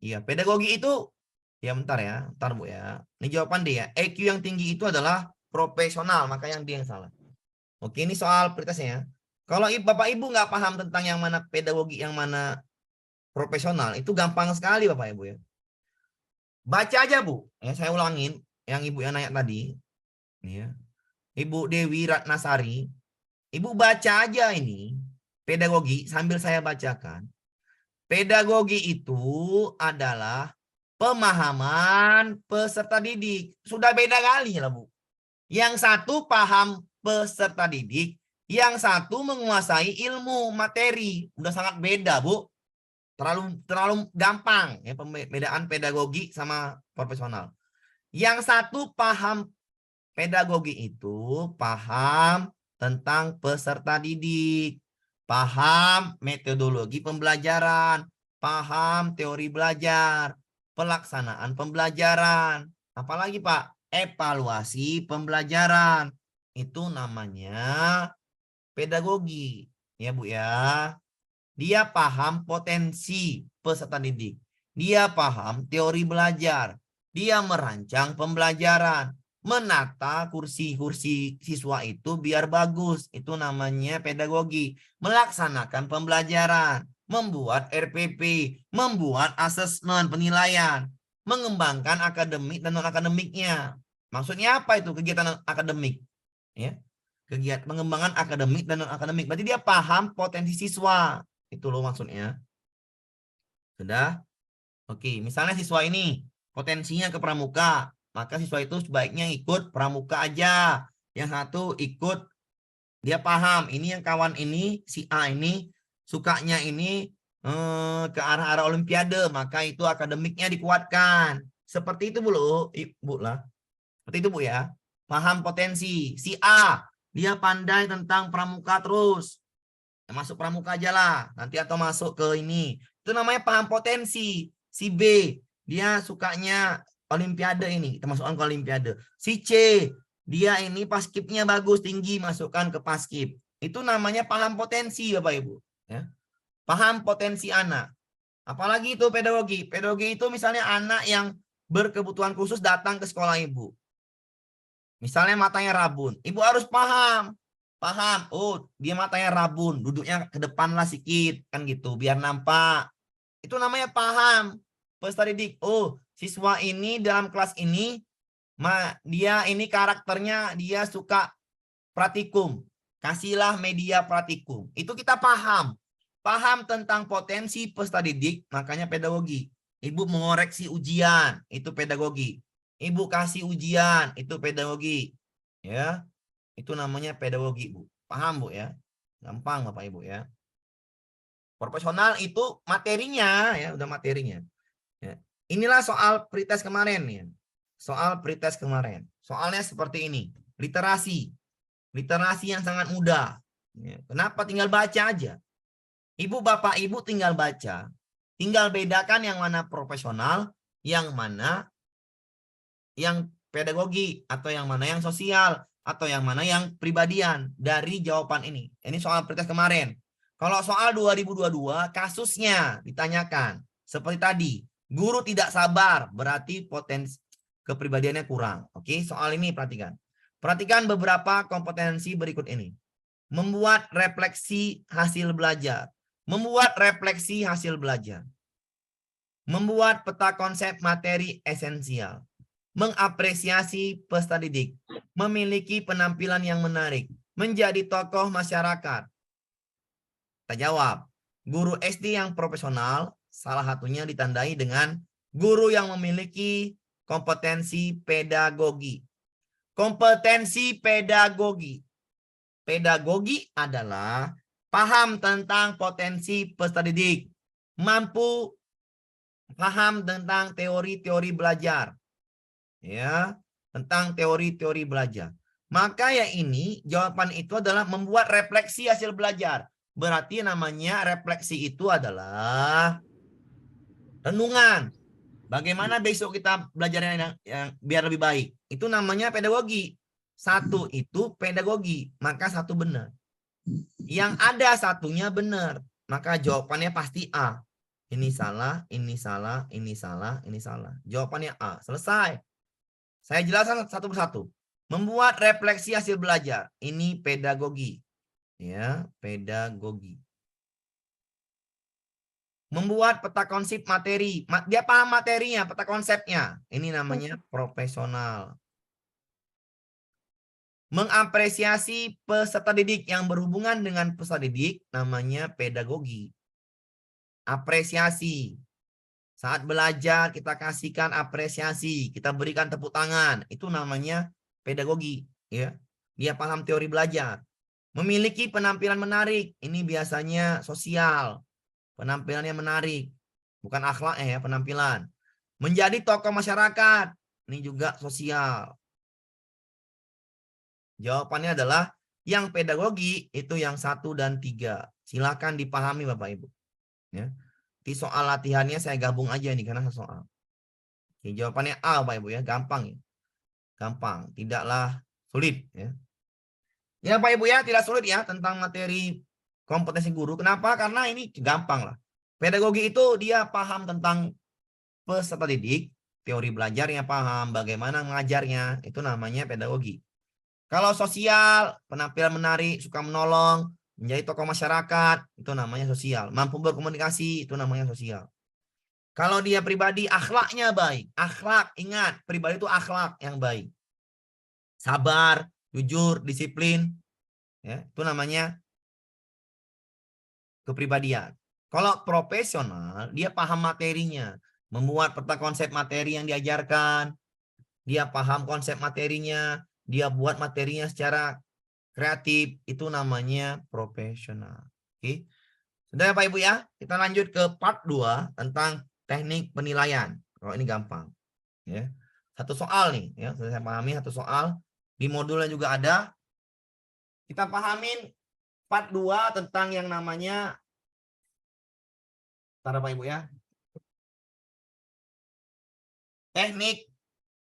Iya, pedagogi itu, ya bentar ya. Bentar Bu ya. Ini jawaban D ya. EQ yang tinggi itu adalah profesional. Maka yang D yang salah. Oke, ini soal pretestnya. Kalau Bapak Ibu nggak paham tentang yang mana pedagogi, yang mana profesional, itu gampang sekali Bapak Ibu ya. Baca aja Bu. Ya, saya ulangin yang Ibu yang nanya tadi. Ya. Ibu Dewi Ratnasari. Ibu baca aja ini pedagogi sambil saya bacakan. Pedagogi itu adalah pemahaman peserta didik. Sudah beda kali lah Bu. Yang satu paham peserta didik, yang satu menguasai ilmu materi. Udah sangat beda, Bu. Terlalu gampang ya pembedaan pedagogi sama profesional. Yang satu paham pedagogi itu paham tentang peserta didik, paham metodologi pembelajaran, paham teori belajar, pelaksanaan pembelajaran, apalagi Pak? Evaluasi pembelajaran. Itu namanya pedagogi. Ya Bu ya. Dia paham potensi peserta didik. Dia paham teori belajar. Dia merancang pembelajaran. Menata kursi-kursi siswa itu biar bagus. Itu namanya pedagogi. Melaksanakan pembelajaran. Membuat RPP. Membuat asesmen penilaian. Mengembangkan akademik dan non-akademiknya. Maksudnya apa itu kegiatan akademik? Ya, kegiatan pengembangan akademik dan non-akademik. Berarti dia paham potensi siswa. Itu loh maksudnya. Sudah? Oke, misalnya siswa ini potensinya ke pramuka. Maka siswa itu sebaiknya ikut pramuka aja. Yang satu ikut, dia paham. Ini yang kawan ini, si A ini, sukanya ini ke arah-arah olimpiade. Maka itu akademiknya dikuatkan. Seperti itu Bu lah. Seperti itu Bu ya. Paham potensi. Si A, dia pandai tentang pramuka terus. Masuk pramuka aja lah. Nanti atau masuk ke ini. Itu namanya paham potensi. Si B, dia sukanya olimpiade ini. Kita masukkan ke olimpiade. Si C, dia ini paskibnya bagus, tinggi. Masukkan ke paskib. Itu namanya paham potensi Bapak Ibu. Ya. Paham potensi anak. Apalagi itu pedagogi. Pedagogi itu misalnya anak yang berkebutuhan khusus datang ke sekolah Ibu. Misalnya matanya rabun. Ibu harus paham. Paham. Oh, dia matanya rabun. Duduknya ke depan lah sedikit. Kan gitu. Biar nampak. Itu namanya paham. Peserta didik. Oh, siswa ini dalam kelas ini. Dia ini karakternya. Dia suka praktikum. Kasihlah media praktikum. Itu kita paham. Paham tentang potensi peserta didik. Makanya pedagogi. Ibu mengoreksi ujian. Itu pedagogi. Ibu kasih ujian, itu pedagogi. Ya. Itu namanya pedagogi, Bu. Paham, Bu ya? Gampang, Bapak Ibu ya. Profesional itu materinya ya, udah materinya. Ya. Inilah soal pretest kemarin ya. Soal pretest kemarin. Soalnya seperti ini. Literasi. Literasi yang sangat mudah. Ya. Kenapa tinggal baca aja? Ibu, Bapak, Ibu tinggal baca. Tinggal bedakan yang mana profesional, yang mana yang pedagogi, atau yang mana yang sosial, atau yang mana yang pribadian dari jawaban ini. Ini soal pretest kemarin. Kalau soal 2022, kasusnya ditanyakan. Seperti tadi, guru tidak sabar, berarti potensi kepribadiannya kurang. Oke, soal ini perhatikan. Perhatikan beberapa kompetensi berikut ini. Membuat refleksi hasil belajar. Membuat refleksi hasil belajar. Membuat peta konsep materi esensial. Mengapresiasi peserta didik. Memiliki penampilan yang menarik. Menjadi tokoh masyarakat. Kita jawab. Guru SD yang profesional, salah satunya ditandai dengan guru yang memiliki kompetensi pedagogi. Kompetensi pedagogi. Pedagogi adalah paham tentang potensi peserta didik. Mampu paham tentang teori-teori belajar. Ya, tentang teori-teori belajar. Maka ya ini jawaban itu adalah membuat refleksi hasil belajar. Berarti namanya refleksi itu adalah renungan. Bagaimana besok kita belajarnya yang biar lebih baik. Itu namanya pedagogi. Satu itu pedagogi, maka satu benar. Yang ada satunya benar, maka jawabannya pasti A. Ini salah, ini salah, ini salah, ini salah. Jawabannya A. Selesai. Saya jelaskan satu persatu. Membuat refleksi hasil belajar. Ini pedagogi. Ya, pedagogi. Membuat peta konsep materi. Dia paham materinya, peta konsepnya. Ini namanya profesional. Mengapresiasi peserta didik yang berhubungan dengan peserta didik namanya pedagogi. Apresiasi. Saat belajar kita kasihkan apresiasi, kita berikan tepuk tangan. Itu namanya pedagogi, ya. Dia paham teori belajar. Memiliki penampilan menarik. Ini biasanya sosial. Penampilannya menarik. Bukan akhlak ya, penampilan. Menjadi tokoh masyarakat. Ini juga sosial. Jawabannya adalah yang pedagogi itu yang 1 dan 3. Silakan dipahami Bapak Ibu. Ya. Di soal latihannya saya gabung aja nih karena soal. Oke, jawabannya A Bapak Ibu ya, gampang ya. Gampang, tidaklah sulit ya. Ya Bapak Ibu ya, tidak sulit ya tentang materi kompetensi guru. Kenapa? Karena ini gampang lah. Pedagogi itu dia paham tentang peserta didik, teori belajarnya paham, bagaimana mengajarnya, itu namanya pedagogi. Kalau sosial, penampilan menarik, suka menolong, menjadi tokoh masyarakat, itu namanya sosial. Mampu berkomunikasi, itu namanya sosial. Kalau dia pribadi, akhlaknya baik. Akhlak, ingat, pribadi itu akhlak yang baik. Sabar, jujur, disiplin, ya, itu namanya kepribadian. Kalau profesional, dia paham materinya, membuat peta konsep materi yang diajarkan, dia paham konsep materinya, dia buat materinya secara kreatif, itu namanya profesional. Oke. Sudah ya Pak Ibu ya, kita lanjut ke part 2 tentang teknik penilaian. Kalau ini gampang. Ya. Satu soal nih, ya, sudah saya pahami satu soal. Di modulnya juga ada. Kita pahamin part 2 tentang yang namanya, bentar Pak Ibu ya, teknik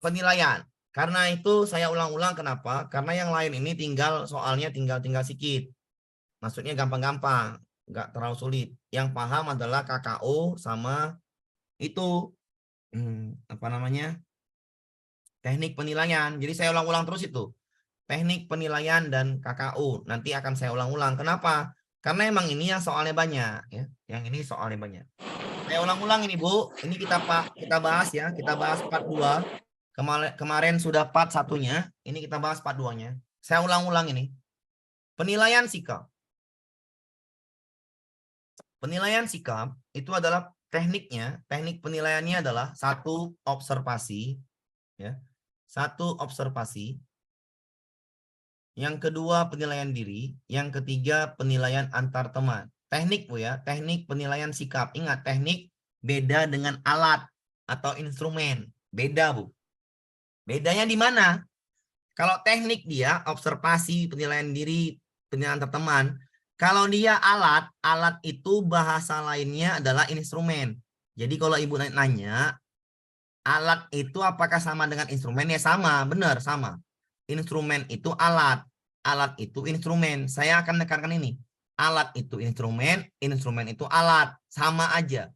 penilaian. Karena itu saya ulang-ulang kenapa? Karena yang lain ini tinggal soalnya tinggal sedikit. Maksudnya gampang-gampang, nggak terlalu sulit. Yang paham adalah KKO sama itu apa namanya? Teknik penilaian. Jadi saya ulang-ulang terus itu. Teknik penilaian dan KKU. Nanti akan saya ulang-ulang. Kenapa? Karena emang ini yang soalnya banyak ya. Yang ini soalnya banyak. Saya ulang-ulang ini Bu. Ini kita bahas ya. Kita bahas part 2. Kemarin sudah part 1-nya. Ini kita bahas part 2-nya. Saya ulang-ulang ini. Penilaian sikap. Penilaian sikap itu adalah tekniknya. Teknik penilaiannya adalah 1 observasi ya. 1 observasi. Yang kedua penilaian diri, yang ketiga penilaian antar teman. Teknik Bu ya, teknik penilaian sikap. Ingat, teknik beda dengan alat atau instrumen. Beda Bu. Bedanya di mana? Kalau teknik dia observasi, penilaian diri, penilaian antar teman. Kalau dia alat, alat itu bahasa lainnya adalah instrumen. Jadi kalau Ibu nanya, alat itu apakah sama dengan instrumen? Ya sama, benar sama. Instrumen itu alat. Alat itu instrumen. Saya akan menekankan ini. Alat itu instrumen, instrumen itu alat. Sama aja.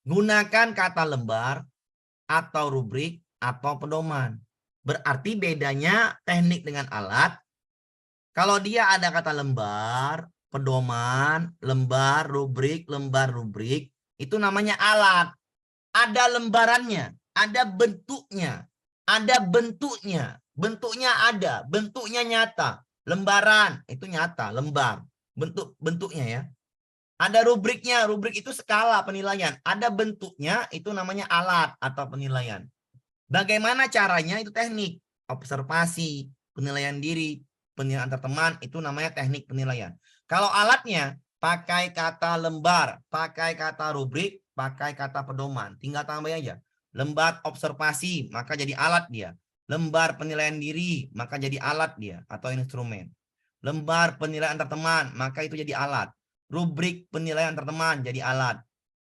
Gunakan kata lembar atau rubrik atau pedoman. Berarti bedanya teknik dengan alat. Kalau dia ada kata lembar, pedoman, lembar, rubrik, itu namanya alat. ada lembarannya, ada bentuknya, ada bentuknya. Bentuknya ada, bentuknya nyata. Lembaran itu nyata, lembar. Bentuknya ya. Ada rubriknya, rubrik itu skala penilaian. Ada bentuknya, itu namanya alat atau penilaian. Bagaimana caranya itu teknik. Observasi, penilaian diri, penilaian antar teman, itu namanya teknik penilaian. Kalau alatnya, pakai kata lembar, pakai kata rubrik, pakai kata pedoman. Tinggal tambah aja. Lembar observasi, maka jadi alat dia. Lembar penilaian diri, maka jadi alat dia atau instrumen. Lembar penilaian antar teman, maka itu jadi alat. Rubrik penilaian antar teman jadi alat.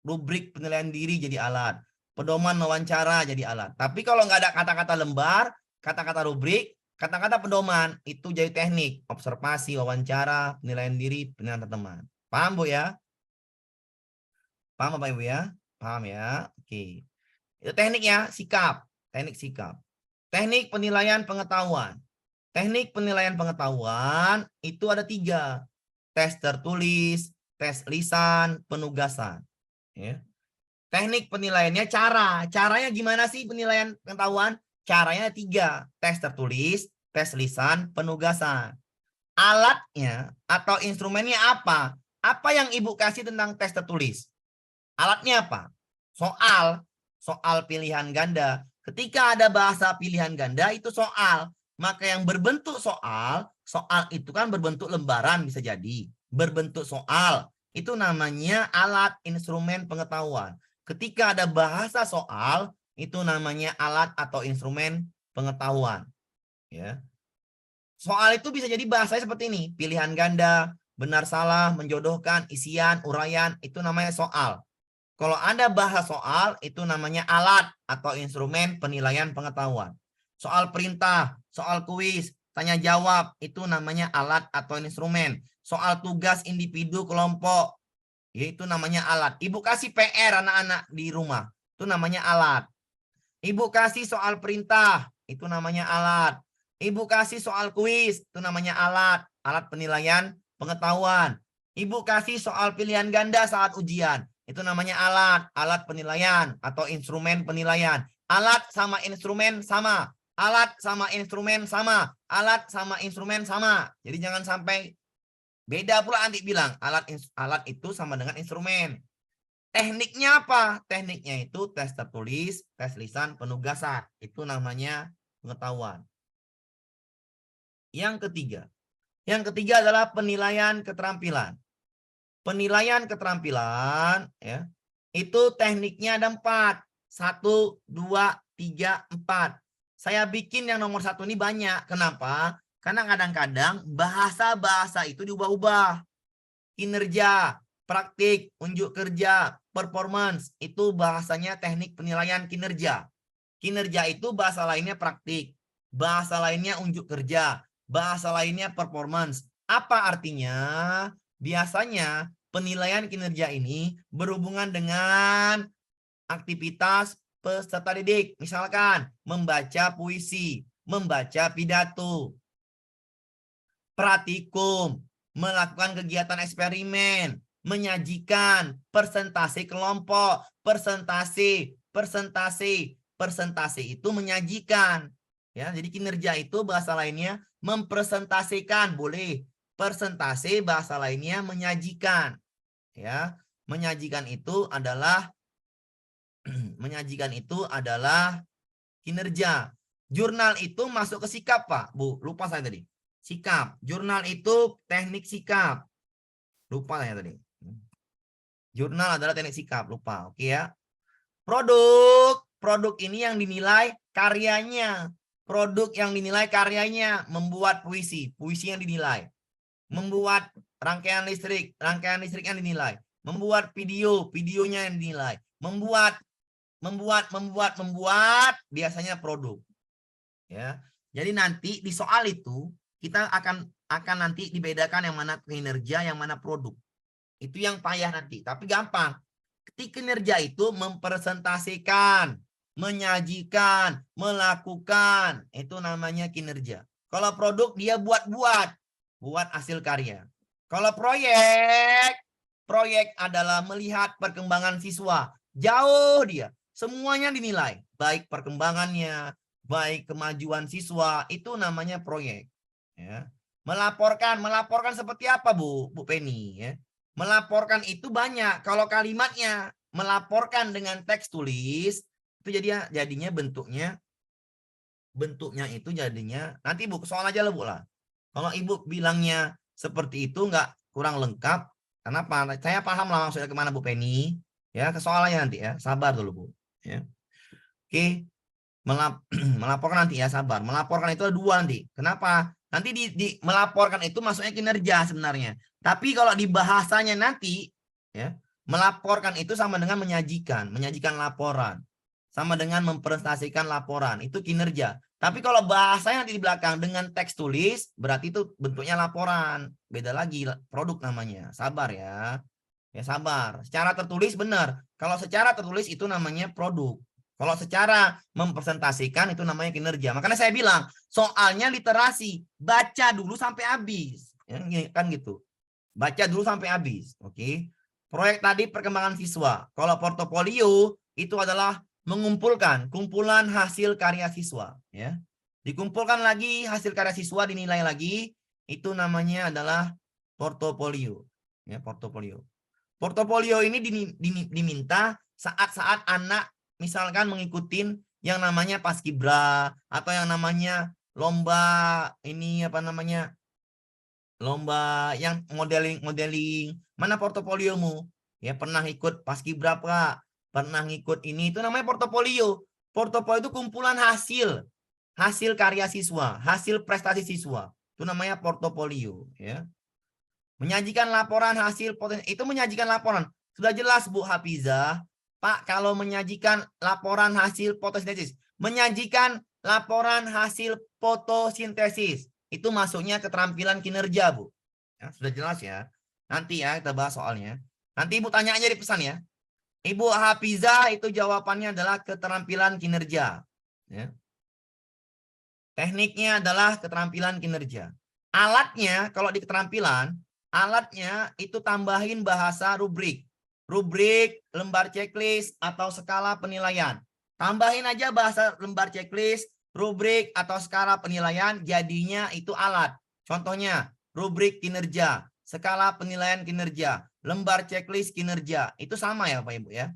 Rubrik penilaian diri jadi alat. Pedoman wawancara jadi alat. Tapi kalau nggak ada kata-kata lembar, kata-kata rubrik, kata-kata pedoman, itu jadi teknik. Observasi, wawancara, penilaian diri, penilaian antar teman. Paham, Bu ya? Paham Bapak Ibu ya? Paham ya? Oke. Itu tekniknya, sikap. Teknik sikap. Teknik penilaian pengetahuan. Teknik penilaian pengetahuan itu ada 3. Tes tertulis, tes lisan, penugasan. Ya. Teknik penilaiannya caranya gimana sih penilaian pengetahuan? Caranya 3. Tes tertulis, tes lisan, penugasan. Alatnya atau instrumennya apa? Apa yang Ibu kasih tentang tes tertulis? Alatnya apa? Soal pilihan ganda. Ketika ada bahasa pilihan ganda itu soal. Maka yang berbentuk soal itu kan berbentuk lembaran bisa jadi. Berbentuk soal. Itu namanya alat instrumen pengetahuan. Ketika ada bahasa soal, itu namanya alat atau instrumen pengetahuan. Ya. Soal itu bisa jadi bahasanya seperti ini. Pilihan ganda, benar salah, menjodohkan, isian, uraian, itu namanya soal. Kalau ada bahasa soal, itu namanya alat atau instrumen penilaian pengetahuan. Soal perintah, soal kuis, tanya jawab, itu namanya alat atau instrumen. Soal tugas individu kelompok, yaitu namanya alat. Ibu kasih PR anak-anak di rumah, itu namanya alat. Ibu kasih soal perintah, itu namanya alat. Ibu kasih soal kuis, itu namanya alat. Alat penilaian pengetahuan. Ibu kasih soal pilihan ganda saat ujian, itu namanya alat penilaian atau instrumen penilaian. Alat sama instrumen sama. Alat sama instrumen sama. Alat sama instrumen sama. Jadi jangan sampai beda pula nanti bilang alat itu sama dengan instrumen. Tekniknya apa? Tekniknya itu tes tertulis, tes lisan, penugasan. Itu namanya pengetahuan. Yang ketiga adalah penilaian keterampilan. Penilaian keterampilan ya, itu tekniknya ada 4. 1, 2, 3, 4. Saya bikin yang nomor 1 ini banyak. Kenapa? Karena kadang-kadang bahasa-bahasa itu diubah-ubah. Kinerja, praktik, unjuk kerja, performance, itu bahasanya teknik penilaian kinerja. Kinerja itu bahasa lainnya praktik, bahasa lainnya unjuk kerja, bahasa lainnya performance. Apa artinya? Biasanya penilaian kinerja ini berhubungan dengan aktivitas peserta didik. Misalkan membaca puisi, membaca pidato, praktikum, melakukan kegiatan eksperimen, menyajikan, presentasi kelompok, presentasi itu menyajikan. Ya, jadi kinerja itu bahasa lainnya mempresentasikan, boleh. Presentasi bahasa lainnya menyajikan. Ya, menyajikan itu adalah kinerja. Jurnal itu masuk ke sikap, Pak. Bu, lupa saya tadi. Sikap. Jurnal itu teknik sikap. Lupa saya tadi. Jurnal adalah teknik sikap. Lupa. Oke ya. Produk ini yang dinilai karyanya. Produk yang dinilai karyanya. Membuat puisi yang dinilai. Membuat rangkaian listrik yang dinilai. Membuat videonya yang dinilai. Membuat biasanya produk. Ya. Jadi nanti di soal itu kita akan nanti dibedakan yang mana kinerja, yang mana produk. Itu yang payah nanti, tapi gampang. Kinerja itu mempresentasikan, menyajikan, melakukan, itu namanya kinerja. Kalau produk dia buat hasil karya. Kalau proyek adalah melihat perkembangan siswa. Jauh dia. semuanya dinilai, baik perkembangannya, baik kemajuan siswa, itu namanya proyek. Ya. Melaporkan seperti apa Bu Penny? Ya. Melaporkan itu banyak. Kalau kalimatnya melaporkan dengan teks tulis, itu jadinya bentuknya itu jadinya nanti Bu soal aja lah Bu lah. Kalau Ibu bilangnya seperti itu nggak kurang lengkap. Kenapa? Saya paham lah maksudnya kemana Bu Penny. Ya, ke soalnya nanti ya. Sabar dulu Bu. Ya. Oke. Melaporkan nanti ya, sabar. Melaporkan itu ada dua nanti. Kenapa? Nanti melaporkan itu maksudnya kinerja sebenarnya. Tapi kalau di bahasanya nanti, ya, melaporkan itu sama dengan menyajikan laporan. Sama dengan mempresentasikan laporan, itu kinerja. Tapi kalau bahasanya nanti di belakang dengan teks tulis, berarti itu bentuknya laporan. Beda lagi, produk namanya. Sabar ya. Ya sabar. Secara tertulis benar. Kalau secara tertulis itu namanya produk. Kalau secara mempresentasikan itu namanya kinerja. Makanya saya bilang, soalnya literasi, baca dulu sampai habis. Ya, kan gitu. Baca dulu sampai habis. Oke. Proyek tadi perkembangan siswa. Kalau portofolio itu adalah mengumpulkan kumpulan hasil karya siswa. Ya. Dikumpulkan lagi hasil karya siswa, dinilai lagi. Itu namanya adalah portofolio. Ya, portofolio. Portofolio ini diminta saat-saat anak misalkan mengikuti yang namanya paskibra atau yang namanya lomba ini apa namanya lomba yang modeling mana portofoliomu ya pernah ikut paskibra Pak, pernah ikut ini itu namanya portofolio. Portofolio itu kumpulan hasil karya siswa, hasil prestasi siswa, itu namanya portofolio ya. Menyajikan laporan hasil potensi itu menyajikan laporan. Sudah jelas Bu Hafizah, Pak, kalau menyajikan laporan hasil fotosintesis, menyajikan laporan hasil fotosintesis, itu masuknya keterampilan kinerja, Bu. Ya, sudah jelas ya. Nanti ya kita bahas soalnya. Nanti Ibu tanya aja di pesan ya. Ibu Hafizah itu jawabannya adalah keterampilan kinerja. Ya. Tekniknya adalah keterampilan kinerja. Alatnya kalau di keterampilan, alatnya itu tambahin bahasa rubrik. Rubrik, lembar checklist, atau skala penilaian. Tambahin aja bahasa lembar checklist, rubrik, atau skala penilaian, jadinya itu alat. Contohnya, rubrik kinerja, skala penilaian kinerja, lembar checklist kinerja. Itu sama ya Bapak Ibu ya.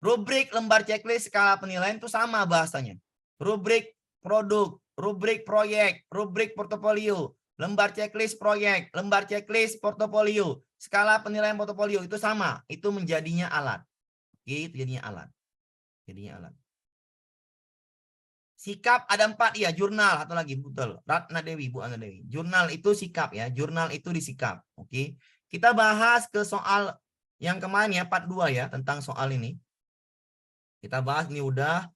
Rubrik, lembar checklist, skala penilaian itu sama bahasanya. Rubrik produk, rubrik proyek, rubrik portofolio, lembar checklist proyek, lembar checklist portofolio, skala penilaian portofolio itu sama, itu menjadinya alat. Itu jadinya alat. Jadinya alat. Sikap ada 4 ya, jurnal atau lagi betul. Ratna Dewi, Bu Ratna Dewi. Jurnal itu sikap ya, jurnal itu disikap. Oke. Kita bahas ke soal yang kemarin ya, part 2 ya, tentang soal ini. Kita bahas ini udah,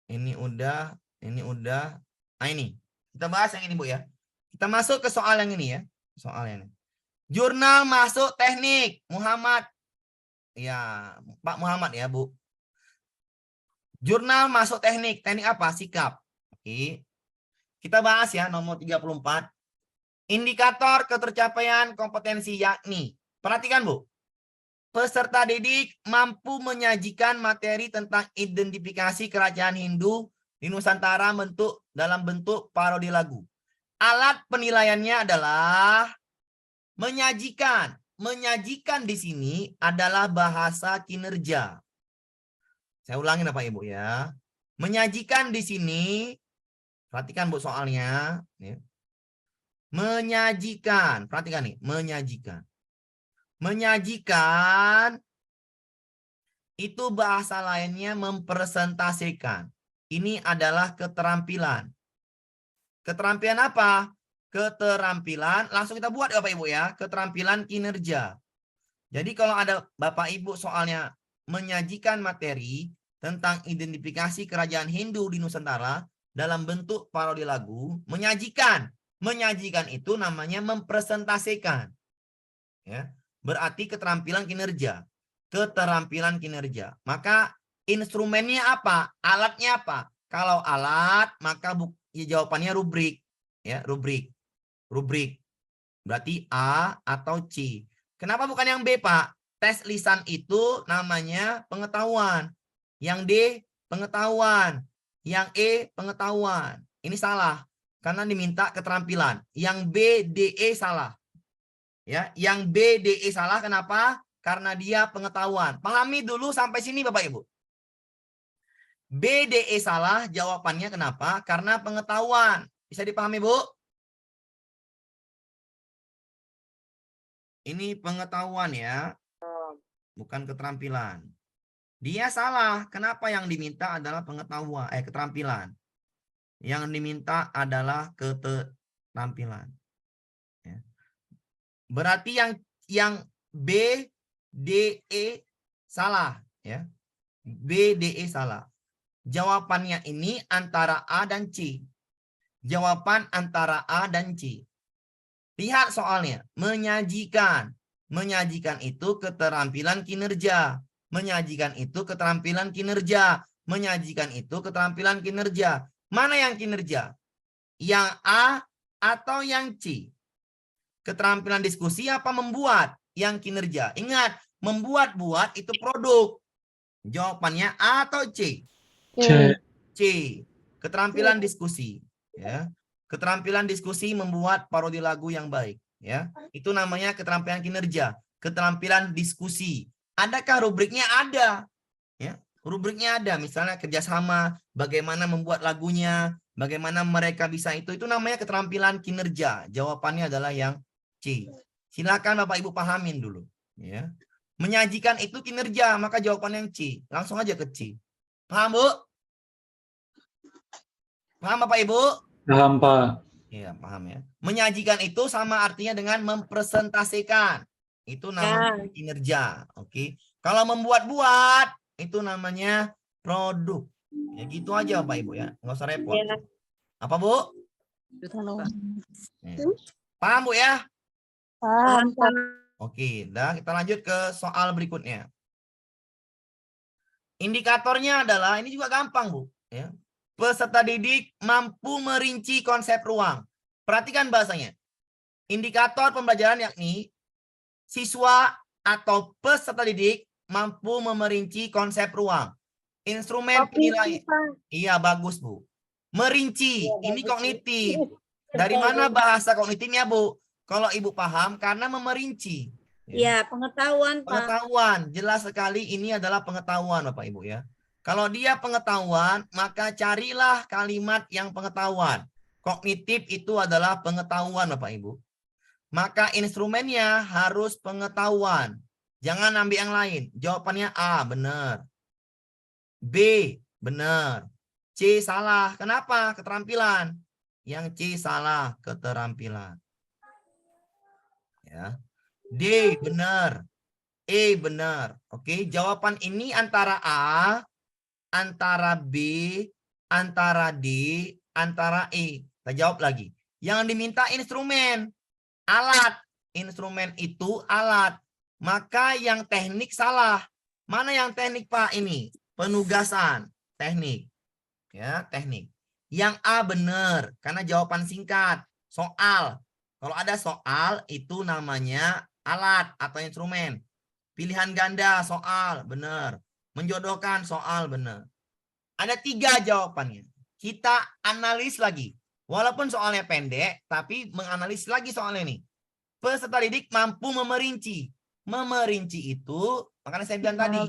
ini udah, ini udah. Nah ini, kita bahas yang ini Bu ya. Kita masuk ke soal yang ini ya. Soal yang ini. Jurnal masuk teknik. Muhammad. Ya, Pak Muhammad ya Bu. Jurnal masuk teknik. Teknik apa? Sikap. Oke. Kita bahas ya nomor 34. Indikator ketercapaian kompetensi yakni. Perhatikan Bu. Peserta didik mampu menyajikan materi tentang identifikasi kerajaan Hindu di Nusantara dalam bentuk parodi lagu. Alat penilaiannya adalah menyajikan. Menyajikan di sini adalah bahasa kinerja. Saya ulangin Bapak Ibu ya. Menyajikan di sini, perhatikan Bu soalnya. Menyajikan, perhatikan nih, menyajikan. Menyajikan itu bahasa lainnya mempresentasikan. Ini adalah keterampilan. Keterampilan apa? Keterampilan, langsung kita buat Bapak Ibu ya, keterampilan kinerja. Jadi kalau ada Bapak Ibu soalnya menyajikan materi tentang identifikasi kerajaan Hindu di Nusantara dalam bentuk parodi lagu, menyajikan. Menyajikan itu namanya mempresentasikan. Ya. Berarti keterampilan kinerja. Keterampilan kinerja. Maka instrumennya apa? Alatnya apa? Kalau alat, maka jawabannya rubrik. Ya, rubrik. Rubrik. Berarti A atau C. Kenapa bukan yang B, Pak? Tes lisan itu namanya pengetahuan. Yang D, pengetahuan. Yang E, pengetahuan. Ini salah. Karena diminta keterampilan. Yang B, DE salah. Ya, yang B, DE salah. Kenapa? Karena dia pengetahuan. Pahami dulu sampai sini Bapak Ibu. B, DE salah. Jawabannya kenapa? Karena pengetahuan. Bisa dipahami Bu? Ini pengetahuan ya. Bukan keterampilan. Dia salah. Kenapa yang diminta adalah pengetahuan, keterampilan. Yang diminta adalah keterampilan. Ya. Berarti yang B, D, E salah, ya. B, D, E salah. Jawabannya ini antara A dan C. Jawaban antara A dan C. Lihat soalnya, menyajikan. Menyajikan itu keterampilan kinerja. Menyajikan itu keterampilan kinerja. Menyajikan itu keterampilan kinerja. Mana yang kinerja? Yang A atau yang C? Keterampilan diskusi apa membuat? Yang kinerja. Ingat, membuat-buat itu produk. Jawabannya A atau C? C. C. Keterampilan diskusi. Ya. Keterampilan diskusi membuat parodi lagu yang baik. Ya, itu namanya keterampilan kinerja, keterampilan diskusi. Adakah rubriknya? Ada. Ya, rubriknya ada. Misalnya kerjasama, bagaimana membuat lagunya, bagaimana mereka bisa itu namanya keterampilan kinerja. Jawabannya adalah yang C. Silakan Bapak Ibu pahamin dulu. Ya, menyajikan itu kinerja, maka jawaban yang C. Langsung aja ke C. Paham Bu? Paham Bapak Ibu? Paham, Pak. Iya, paham ya. Menyajikan itu sama artinya dengan mempresentasikan. Itu namanya kinerja. Oke. Kalau membuat-buat itu namanya produk. Ya gitu aja Bapak Ibu ya. Nggak usah repot. Ya. Apa Bu? Ya. Paham Bu ya? Paham. Oke, dah kita lanjut ke soal berikutnya. Indikatornya adalah ini juga gampang Bu, ya. Peserta didik mampu merinci konsep ruang. Perhatikan bahasanya. Indikator pembelajaran yakni siswa atau peserta didik mampu memerinci konsep ruang. Instrumen penilaian. Iya, bagus, Bu. Merinci, ini kognitif. Dari mana bahasa kognitifnya, Bu? Kalau Ibu paham, karena memerinci. Ya, pengetahuan, Pak. Pengetahuan, jelas sekali ini adalah pengetahuan, Bapak Ibu ya. Kalau dia pengetahuan, maka carilah kalimat yang pengetahuan. Kognitif itu adalah pengetahuan, Bapak Ibu. Maka instrumennya harus pengetahuan. Jangan ambil yang lain. Jawabannya A, benar. B, benar. C, salah. Kenapa? Keterampilan. Yang C, salah. Keterampilan. Ya. D, benar. E, benar. Oke, jawaban ini antara A, antara B, antara D, antara E. Kita jawab lagi. Yang diminta instrumen, alat. Instrumen itu alat. Maka yang teknik salah. Mana yang teknik Pak ini? Penugasan, teknik. Ya, teknik. Yang A benar, karena jawaban singkat. Soal. Kalau ada soal, itu namanya alat atau instrumen. Pilihan ganda, soal, benar. Menjodohkan, soal, benar. Ada 3 jawabannya. Kita analis lagi. Walaupun soalnya pendek, tapi menganalisis lagi soalnya ini. Peserta didik mampu memerinci. Memerinci itu, makanya saya bilang tadi.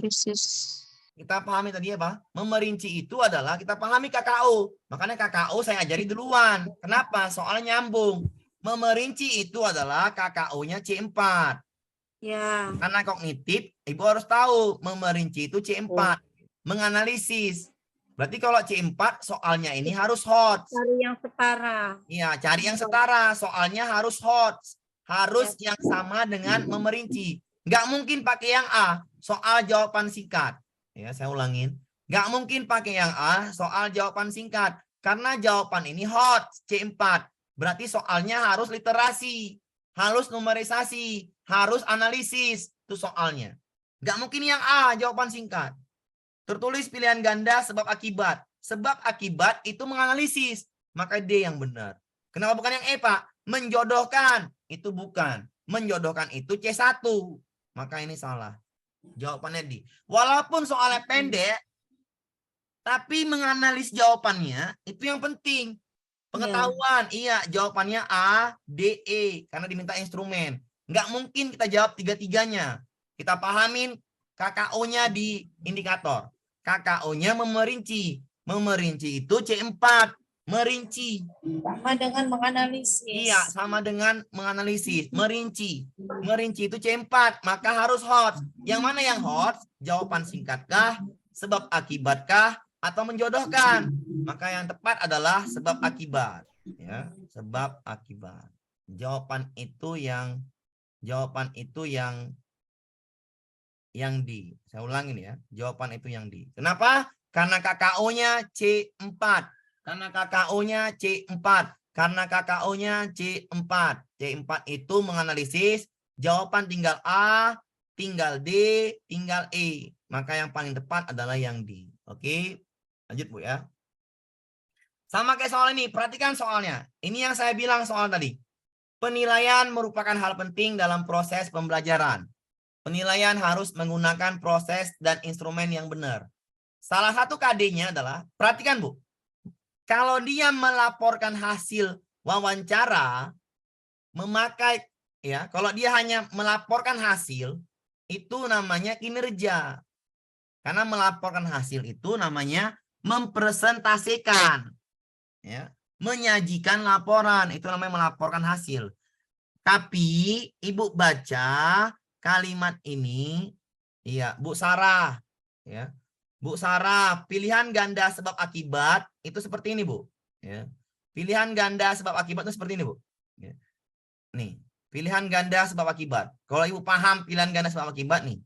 Kita pahami tadi ya, Pak. Memerinci itu adalah kita pahami KKU. Makanya KKU saya ajari duluan. Kenapa? Soalnya nyambung. Memerinci itu adalah KKU-nya C4. Ya. Karena kognitif, Ibu harus tahu memerinci itu C4. Menganalisis. Berarti kalau C4 soalnya ini harus hot. Cari yang setara. Iya, cari yang setara. Soalnya harus hot. Harus yang sama dengan memerinci. Nggak mungkin pakai yang A. Soal jawaban singkat. Ya, saya ulangin. Nggak mungkin pakai yang A. Soal jawaban singkat. Karena jawaban ini hot. C4. Berarti soalnya harus literasi. Harus numerisasi. Harus analisis. Itu soalnya. Nggak mungkin yang A. Jawaban singkat. Tertulis pilihan ganda sebab akibat. Sebab akibat itu menganalisis. Maka D yang benar. Kenapa bukan yang E, Pak? Menjodohkan. Itu bukan. Menjodohkan itu C1. Maka ini salah. Jawabannya D. Walaupun soalnya pendek, Tapi menganalisis jawabannya itu yang penting. Pengetahuan, iya jawabannya A, D, E karena diminta instrumen. Nggak mungkin kita jawab tiga-tiganya. Kita pahamin KKO-nya di indikator. KKO-nya memerinci. Memerinci itu C4, merinci. Sama dengan menganalisis. Iya, sama dengan menganalisis, merinci. Merinci itu C4, maka harus hot. Yang mana yang hot? Jawaban singkatkah, sebab akibatkah, atau menjodohkan? Maka yang tepat adalah sebab akibat. Ya, sebab akibat. Jawaban itu yang di. Saya ulangin ya. Jawaban itu yang di. Kenapa? Karena KKO-nya C4. Karena KKO-nya C4. Karena KKO-nya C4. C4 itu menganalisis jawaban tinggal A, tinggal D, tinggal E. Maka yang paling tepat adalah yang D. Oke. Lanjut Bu ya. Sama kayak soal ini. Perhatikan soalnya. Ini yang saya bilang soal tadi. Penilaian merupakan hal penting dalam proses pembelajaran. Penilaian harus menggunakan proses dan instrumen yang benar. Salah satu KD-nya adalah, perhatikan Bu, kalau dia melaporkan hasil wawancara, memakai, ya, kalau dia hanya melaporkan hasil, itu namanya kinerja. Karena melaporkan hasil itu namanya mempresentasikan, ya, menyajikan laporan, itu namanya melaporkan hasil. Tapi Ibu baca kalimat ini, iya, Bu Sarah, ya. Bu Sarah, pilihan ganda sebab akibat itu seperti ini, Bu. Ya. Pilihan ganda sebab akibat itu seperti ini, Bu. Ya. Nih, pilihan ganda sebab akibat. Kalau Ibu paham pilihan ganda sebab akibat nih.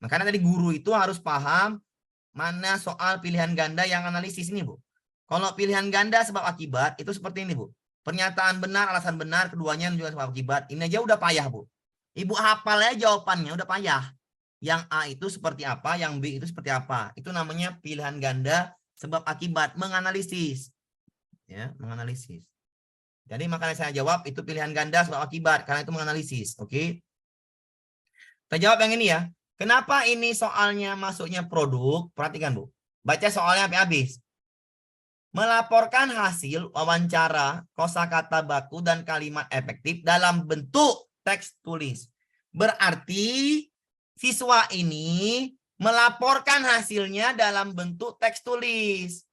Makanya tadi guru itu harus paham mana soal pilihan ganda yang analisis ini, Bu. Kalau pilihan ganda sebab akibat itu seperti ini, Bu. Pernyataan benar, alasan benar, keduanya juga sebab akibat. Ini aja udah payah, Bu. Ibu hafal aja jawabannya, udah payah. Yang A itu seperti apa, yang B itu seperti apa. Itu namanya pilihan ganda sebab akibat, menganalisis. Ya, menganalisis. Jadi makanya saya jawab itu pilihan ganda sebab akibat, karena itu menganalisis. Oke. Kita jawab yang ini ya. Kenapa ini soalnya masuknya produk? Perhatikan Bu. Baca soalnya sampai habis. Melaporkan hasil wawancara, kosakata baku, dan kalimat efektif dalam bentuk teks tulis. Berarti siswa ini melaporkan hasilnya dalam bentuk teks tulis.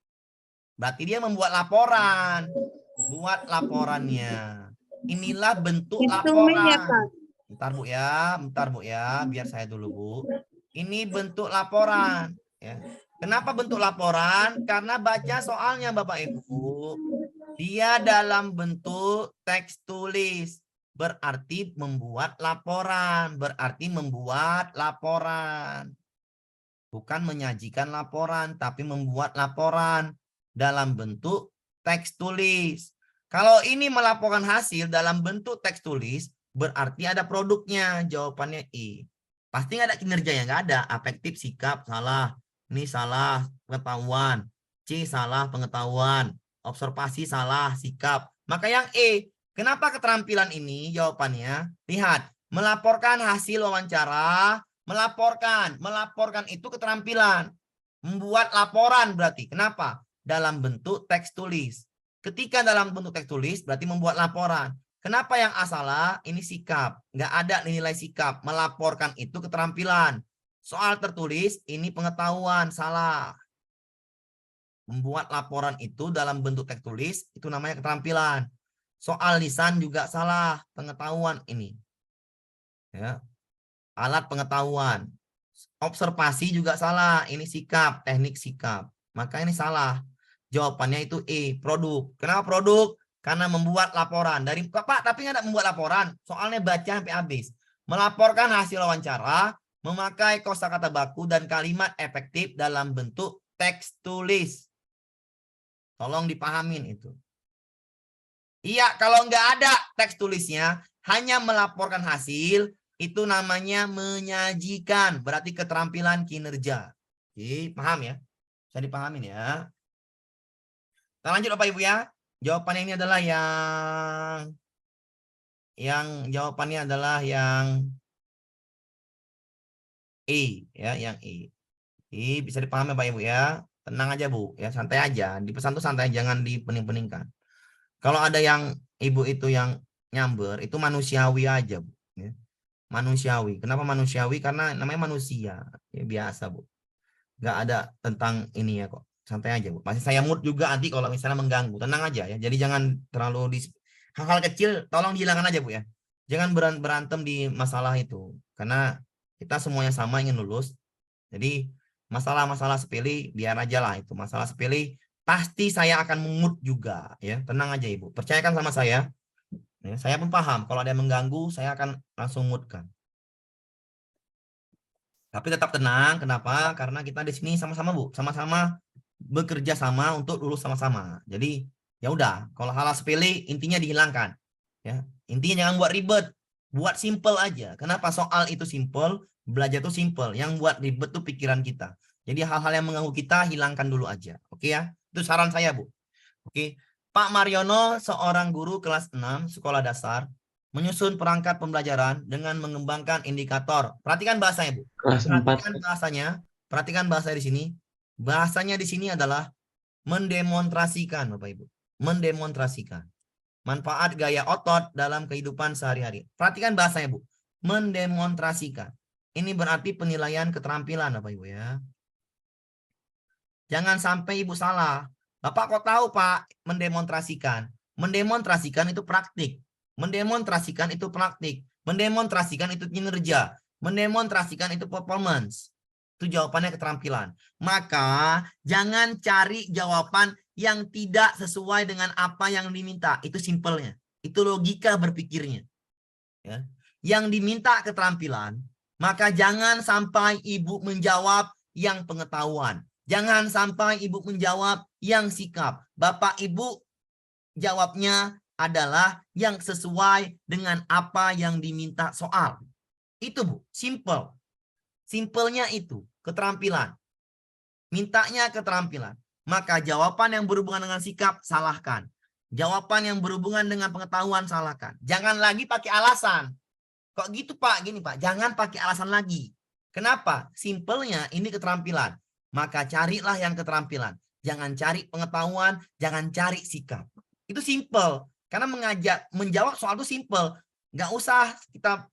Berarti dia membuat laporan. Buat laporannya. Inilah bentuk Instrumennya, laporan. Pak. Bentar Bu ya, biar saya dulu Bu. Ini bentuk laporan. Ya. Kenapa bentuk laporan? Karena baca soalnya Bapak Ibu. Dia dalam bentuk teks tulis. Berarti membuat laporan. Berarti membuat laporan. Bukan menyajikan laporan, tapi membuat laporan dalam bentuk teks tulis. Kalau ini melaporkan hasil dalam bentuk teks tulis, berarti ada produknya. Jawabannya I. Pasti nggak ada kinerjanya, nggak ada. Afektif, sikap, salah. Ini salah, pengetahuan. C, salah, pengetahuan. Observasi, salah, sikap. Maka yang E. Kenapa keterampilan ini? Jawabannya, lihat. Melaporkan hasil wawancara. Melaporkan itu keterampilan. Membuat laporan berarti. Kenapa? Dalam bentuk teks tulis. Ketika dalam bentuk teks tulis, berarti membuat laporan. Kenapa yang A salah? Ini sikap. Nggak ada nilai sikap. Melaporkan itu keterampilan. Soal tertulis, ini pengetahuan. Salah. Membuat laporan itu dalam bentuk teks tulis, itu namanya keterampilan. Soal lisan juga salah. Pengetahuan ini. Ya. Alat pengetahuan. Observasi juga salah. Ini sikap. Teknik sikap. Maka ini salah. Jawabannya itu E. Produk. Kenapa produk? Karena membuat laporan. Dari Pak, tapi nggak ada membuat laporan. Soalnya baca sampai habis. Melaporkan hasil wawancara, memakai kosakata baku dan kalimat efektif dalam bentuk teks tulis. Tolong dipahamin itu. Iya, kalau nggak ada teks tulisnya, hanya melaporkan hasil, itu namanya menyajikan. Berarti keterampilan kinerja. Oke, paham ya? Bisa dipahamin ya. Kita lanjut Bapak Ibu ya. Jawabannya ini adalah jawabannya adalah yang E ya, yang E. Bisa dipahami Bapak Ibu ya. Tenang aja Bu, ya santai aja. Di pesan tuh santai, jangan dipening-peningkan. Kalau ada yang ibu itu yang nyamber, itu manusiawi aja Bu. Ya. Manusiawi. Kenapa manusiawi? Karena namanya manusia. Ya, biasa Bu. Nggak ada tentang ini ya kok. Santai aja Bu. Masih saya mood juga nanti kalau misalnya mengganggu. Tenang aja ya. Jadi jangan terlalu di hal-hal kecil tolong dihilangkan aja Bu ya. Jangan berantem di masalah itu. Karena kita semuanya sama ingin lulus. Jadi masalah-masalah sepele biar aja lah itu. Masalah sepele pasti saya akan mood juga ya. Tenang aja Ibu. Percayakan sama saya. Ya, saya pun paham kalau ada yang mengganggu saya akan langsung moodkan. Tapi tetap tenang. Kenapa? Karena kita di sini sama-sama Bu, sama-sama bekerja sama untuk lulus sama-sama. Jadi ya udah, kalau hal sepele intinya dihilangkan. Ya, intinya jangan buat ribet, buat simple aja. Kenapa? Soal itu simple, belajar itu simple. Yang buat ribet tuh pikiran kita. Jadi hal-hal yang mengganggu kita hilangkan dulu aja. Oke ya? Itu saran saya Bu. Oke. Pak Mariono seorang guru kelas 6 sekolah dasar menyusun perangkat pembelajaran dengan mengembangkan indikator. Perhatikan bahasanya, Bu. Kelas 4. Perhatikan bahasanya. Perhatikan bahasa di sini. Bahasanya di sini adalah mendemonstrasikan, Bapak Ibu. Mendemonstrasikan manfaat gaya otot dalam kehidupan sehari-hari. Perhatikan bahasanya, Bu. Mendemonstrasikan. Ini berarti penilaian keterampilan, Bapak Ibu ya. Jangan sampai Ibu salah. Bapak kok tahu, Pak, mendemonstrasikan. Mendemonstrasikan itu praktik. Mendemonstrasikan itu praktik. Mendemonstrasikan itu kinerja. Mendemonstrasikan itu performance. Itu jawabannya keterampilan. Maka jangan cari jawaban yang tidak sesuai dengan apa yang diminta. Itu simpelnya. Itu logika berpikirnya. Ya. Yang diminta keterampilan, maka jangan sampai Ibu menjawab yang pengetahuan. Jangan sampai Ibu menjawab yang sikap. Bapak Ibu jawabnya adalah yang sesuai dengan apa yang diminta soal. Itu Bu, simple. Simpelnya itu, keterampilan. Mintanya keterampilan. Maka jawaban yang berhubungan dengan sikap, salahkan. Jawaban yang berhubungan dengan pengetahuan, salahkan. Jangan lagi pakai alasan. Kok gitu Pak? Gini Pak, jangan pakai alasan lagi. Kenapa? Simpelnya ini keterampilan. Maka carilah yang keterampilan. Jangan cari pengetahuan, jangan cari sikap. Itu simple. Karena menjawab soal itu simple. Nggak usah kita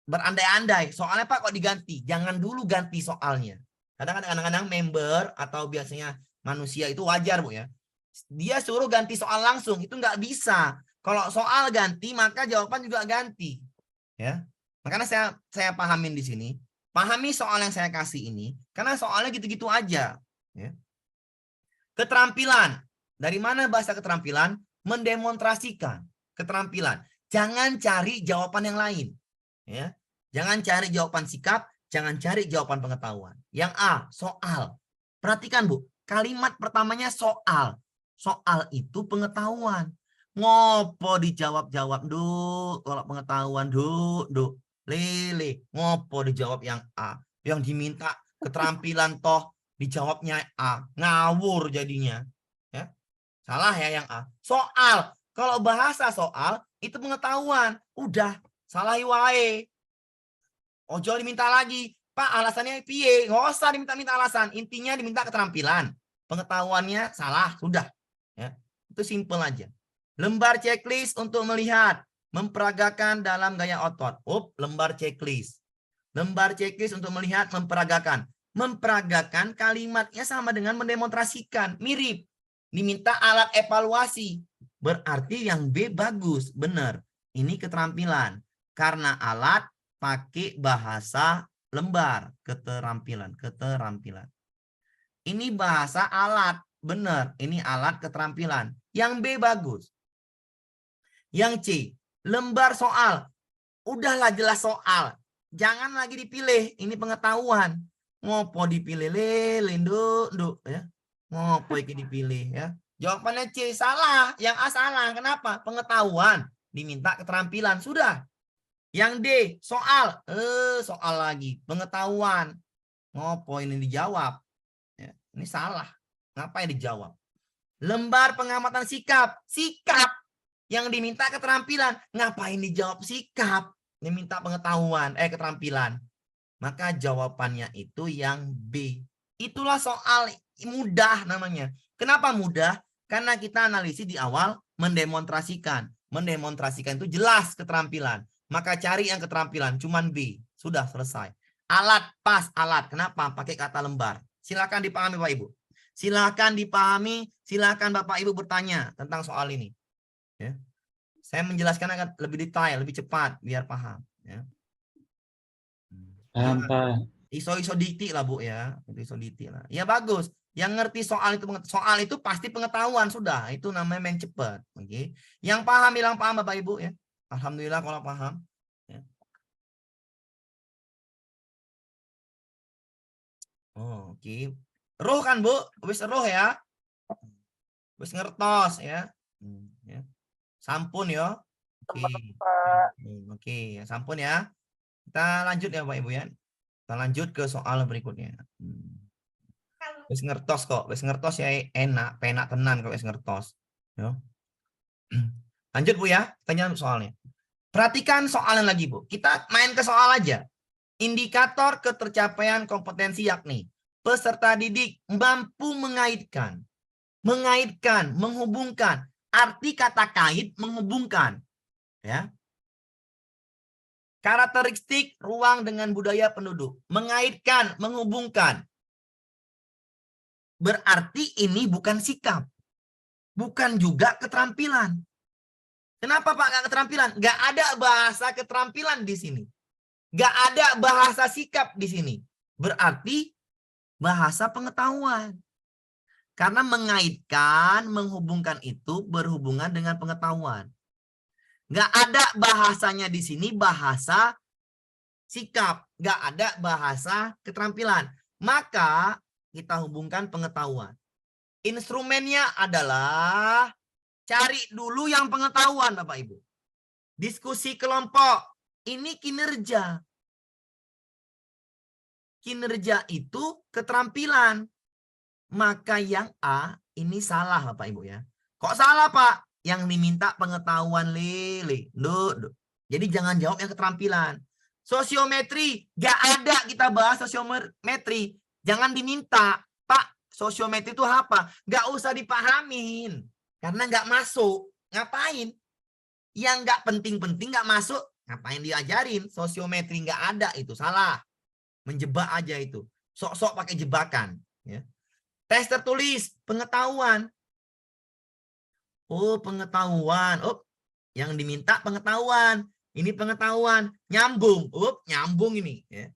berandai-andai. Soalnya Pak kok diganti? Jangan dulu ganti soalnya. Kadang-kadang member atau biasanya manusia itu wajar Bu ya. Dia suruh ganti soal langsung. Itu nggak bisa. Kalau soal ganti maka jawaban juga ganti. Ya, makanya saya pahamin di sini. Pahami soal yang saya kasih ini, karena soalnya gitu-gitu aja. Ya. Keterampilan. Dari mana bahasa keterampilan? Mendemonstrasikan keterampilan. Jangan cari jawaban yang lain. Ya. Jangan cari jawaban sikap, jangan cari jawaban pengetahuan. Yang A, soal. Perhatikan Bu, kalimat pertamanya soal. Soal itu pengetahuan. Ngopo dijawab-jawab, Duk, kalau pengetahuan, Duk. Lele, ngopo dijawab yang A. Yang diminta keterampilan toh dijawabnya A. Ngawur jadinya. Ya. Salah ya yang A. Soal, kalau bahasa soal itu pengetahuan. Udah, salah wae. Ojo diminta lagi. Pak, alasannya piye? Nggak usah diminta-minta alasan. Intinya diminta keterampilan. Pengetahuannya salah, sudah. Ya. Itu simple aja. Lembar checklist untuk melihat. Memperagakan dalam gaya otot. Lembar checklist. Lembar checklist untuk melihat, memperagakan. Memperagakan kalimatnya sama dengan mendemonstrasikan. Mirip. Diminta alat evaluasi. Berarti yang B bagus. Benar. Ini keterampilan. Karena alat pakai bahasa lembar. Keterampilan. Ini bahasa alat. Benar. Ini alat keterampilan. Yang B bagus. Yang C. Lembar soal. Udahlah jelas soal. Jangan lagi dipilih. Ini pengetahuan. Ngopo dipilih Nduk ya. Ngopo iki dipilih ya. Jawabannya C salah, yang A salah. Kenapa? Pengetahuan, diminta keterampilan, sudah. Yang D soal, soal lagi, pengetahuan. Ngopo ini dijawab? Ya, ini salah. Ngapain dijawab? Lembar pengamatan sikap, yang diminta keterampilan, ngapain dijawab sikap? Diminta pengetahuan, keterampilan. Maka jawabannya itu yang B. Itulah soal mudah namanya. Kenapa mudah? Karena kita analisis di awal mendemonstrasikan. Mendemonstrasikan itu jelas keterampilan. Maka cari yang keterampilan, cuman B. Sudah selesai. Alat, pas alat. Kenapa? Pakai kata lembar. Silakan dipahami Bapak Ibu. Silakan dipahami, silakan Bapak Ibu bertanya tentang soal ini. Ya. Saya menjelaskan akan lebih detail, lebih cepat biar paham. Ya. Paham, Pak. Iso-iso dikti lah Bu ya. Iso dikti lah. Ya bagus. Yang ngerti soal itu pasti pengetahuan sudah. Itu namanya main cepat. Oke. Yang paham bilang paham Bapak Ibu ya. Alhamdulillah kalau paham. Ya. Oh, oke. Roh kan Bu? Wis roh ya. Wis ngertos ya. Ya. Sampun ya. Oke. Oke, ya, sampun ya. Kita lanjut ya Bapak Ibu ya. Kita lanjut ke soal berikutnya. Wis ngertos kok, wis ngertos ya enak, penak tenan kok wis ngertos. Ya. Lanjut Bu ya, tanya soalnya. Perhatikan soalnya lagi Bu. Kita main ke soal aja. Indikator ketercapaian kompetensi yakni peserta didik mampu mengaitkan, menghubungkan. Arti kata kait menghubungkan. Ya. Karakteristik ruang dengan budaya penduduk. Mengaitkan, menghubungkan. Berarti ini bukan sikap. Bukan juga keterampilan. Kenapa Pak nggak keterampilan? Nggak ada bahasa keterampilan di sini. Nggak ada bahasa sikap di sini. Berarti bahasa pengetahuan. Karena mengaitkan, menghubungkan itu berhubungan dengan pengetahuan. Nggak ada bahasanya di sini bahasa sikap. Nggak ada bahasa keterampilan. Maka kita hubungkan pengetahuan. Instrumennya adalah cari dulu yang pengetahuan Bapak Ibu. Diskusi kelompok. Ini kinerja. Kinerja itu keterampilan. Maka yang A ini salah Bapak Ibu ya. Kok salah Pak? Yang diminta pengetahuan lele. Jadi jangan jawab yang keterampilan. Sosiometri, gak ada kita bahas sosiometri. Jangan diminta, Pak, sosiometri itu apa? Gak usah dipahamin. Karena gak masuk. Ngapain? Yang gak penting-penting gak masuk. Ngapain diajarin? Sosiometri gak ada, itu salah. Menjebak aja itu. Sok-sok pakai jebakan. Ya. Tes tertulis, pengetahuan. Oh, pengetahuan. Oh, yang diminta pengetahuan. Ini pengetahuan. Nyambung. Oh, nyambung ini. Ya.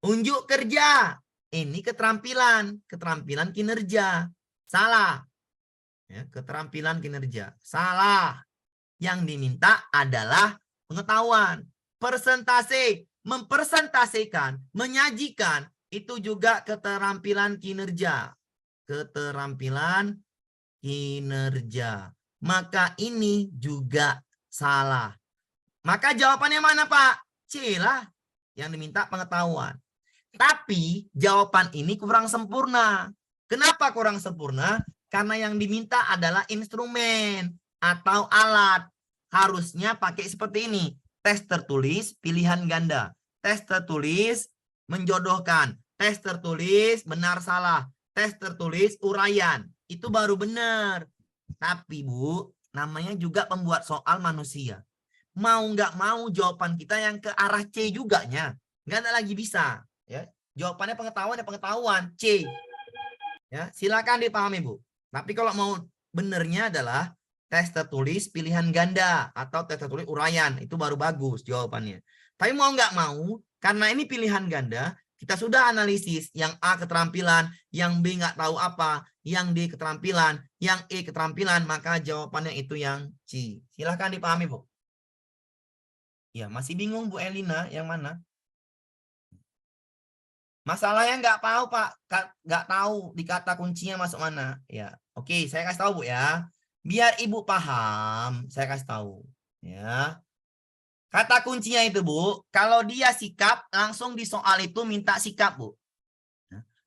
Unjuk kerja. Ini keterampilan. Keterampilan kinerja. Salah. Ya, keterampilan kinerja. Salah. Yang diminta adalah pengetahuan. Persentase. Mempresentasikan. Menyajikan. Itu juga keterampilan kinerja. Keterampilan kinerja. Maka ini juga salah. Maka jawabannya mana Pak? C lah. Yang diminta pengetahuan. Tapi jawaban ini kurang sempurna. Kenapa kurang sempurna? Karena yang diminta adalah instrumen atau alat. Harusnya pakai seperti ini. Tes tertulis pilihan ganda. Tes tertulis menjodohkan. Tes tertulis benar salah. Tes tertulis uraian. Itu baru benar. Tapi Bu, namanya juga pembuat soal manusia. Mau nggak mau jawaban kita yang ke arah C juga nya. Nggak ada lagi bisa. Ya. Jawabannya pengetahuan ya pengetahuan. C. Ya, silakan dipahami Bu. Tapi kalau mau benernya adalah tes tertulis pilihan ganda atau tes tertulis uraian. Itu baru bagus jawabannya. Tapi mau nggak mau, karena ini pilihan ganda, kita sudah analisis yang A keterampilan, yang B nggak tahu apa, yang D keterampilan, yang E keterampilan, maka jawabannya itu yang C. Silahkan dipahami Bu. Ya, masih bingung Bu Elina yang mana? Masalahnya nggak tahu Pak, nggak tahu di kata kuncinya masuk mana. Ya, oke, saya kasih tahu Bu ya. Biar Ibu paham, saya kasih tahu. Ya. Kata kuncinya itu Bu, kalau dia sikap langsung di soal itu minta sikap Bu.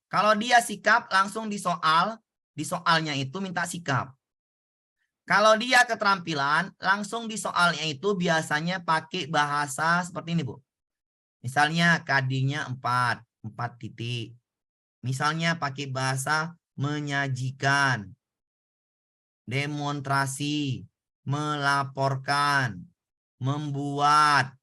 Kalau dia sikap langsung di soalnya itu minta sikap. Kalau dia keterampilan langsung di soalnya itu biasanya pakai bahasa seperti ini Bu. Misalnya KD-nya 4 titik. Misalnya pakai bahasa menyajikan, demonstrasi, melaporkan, membuat,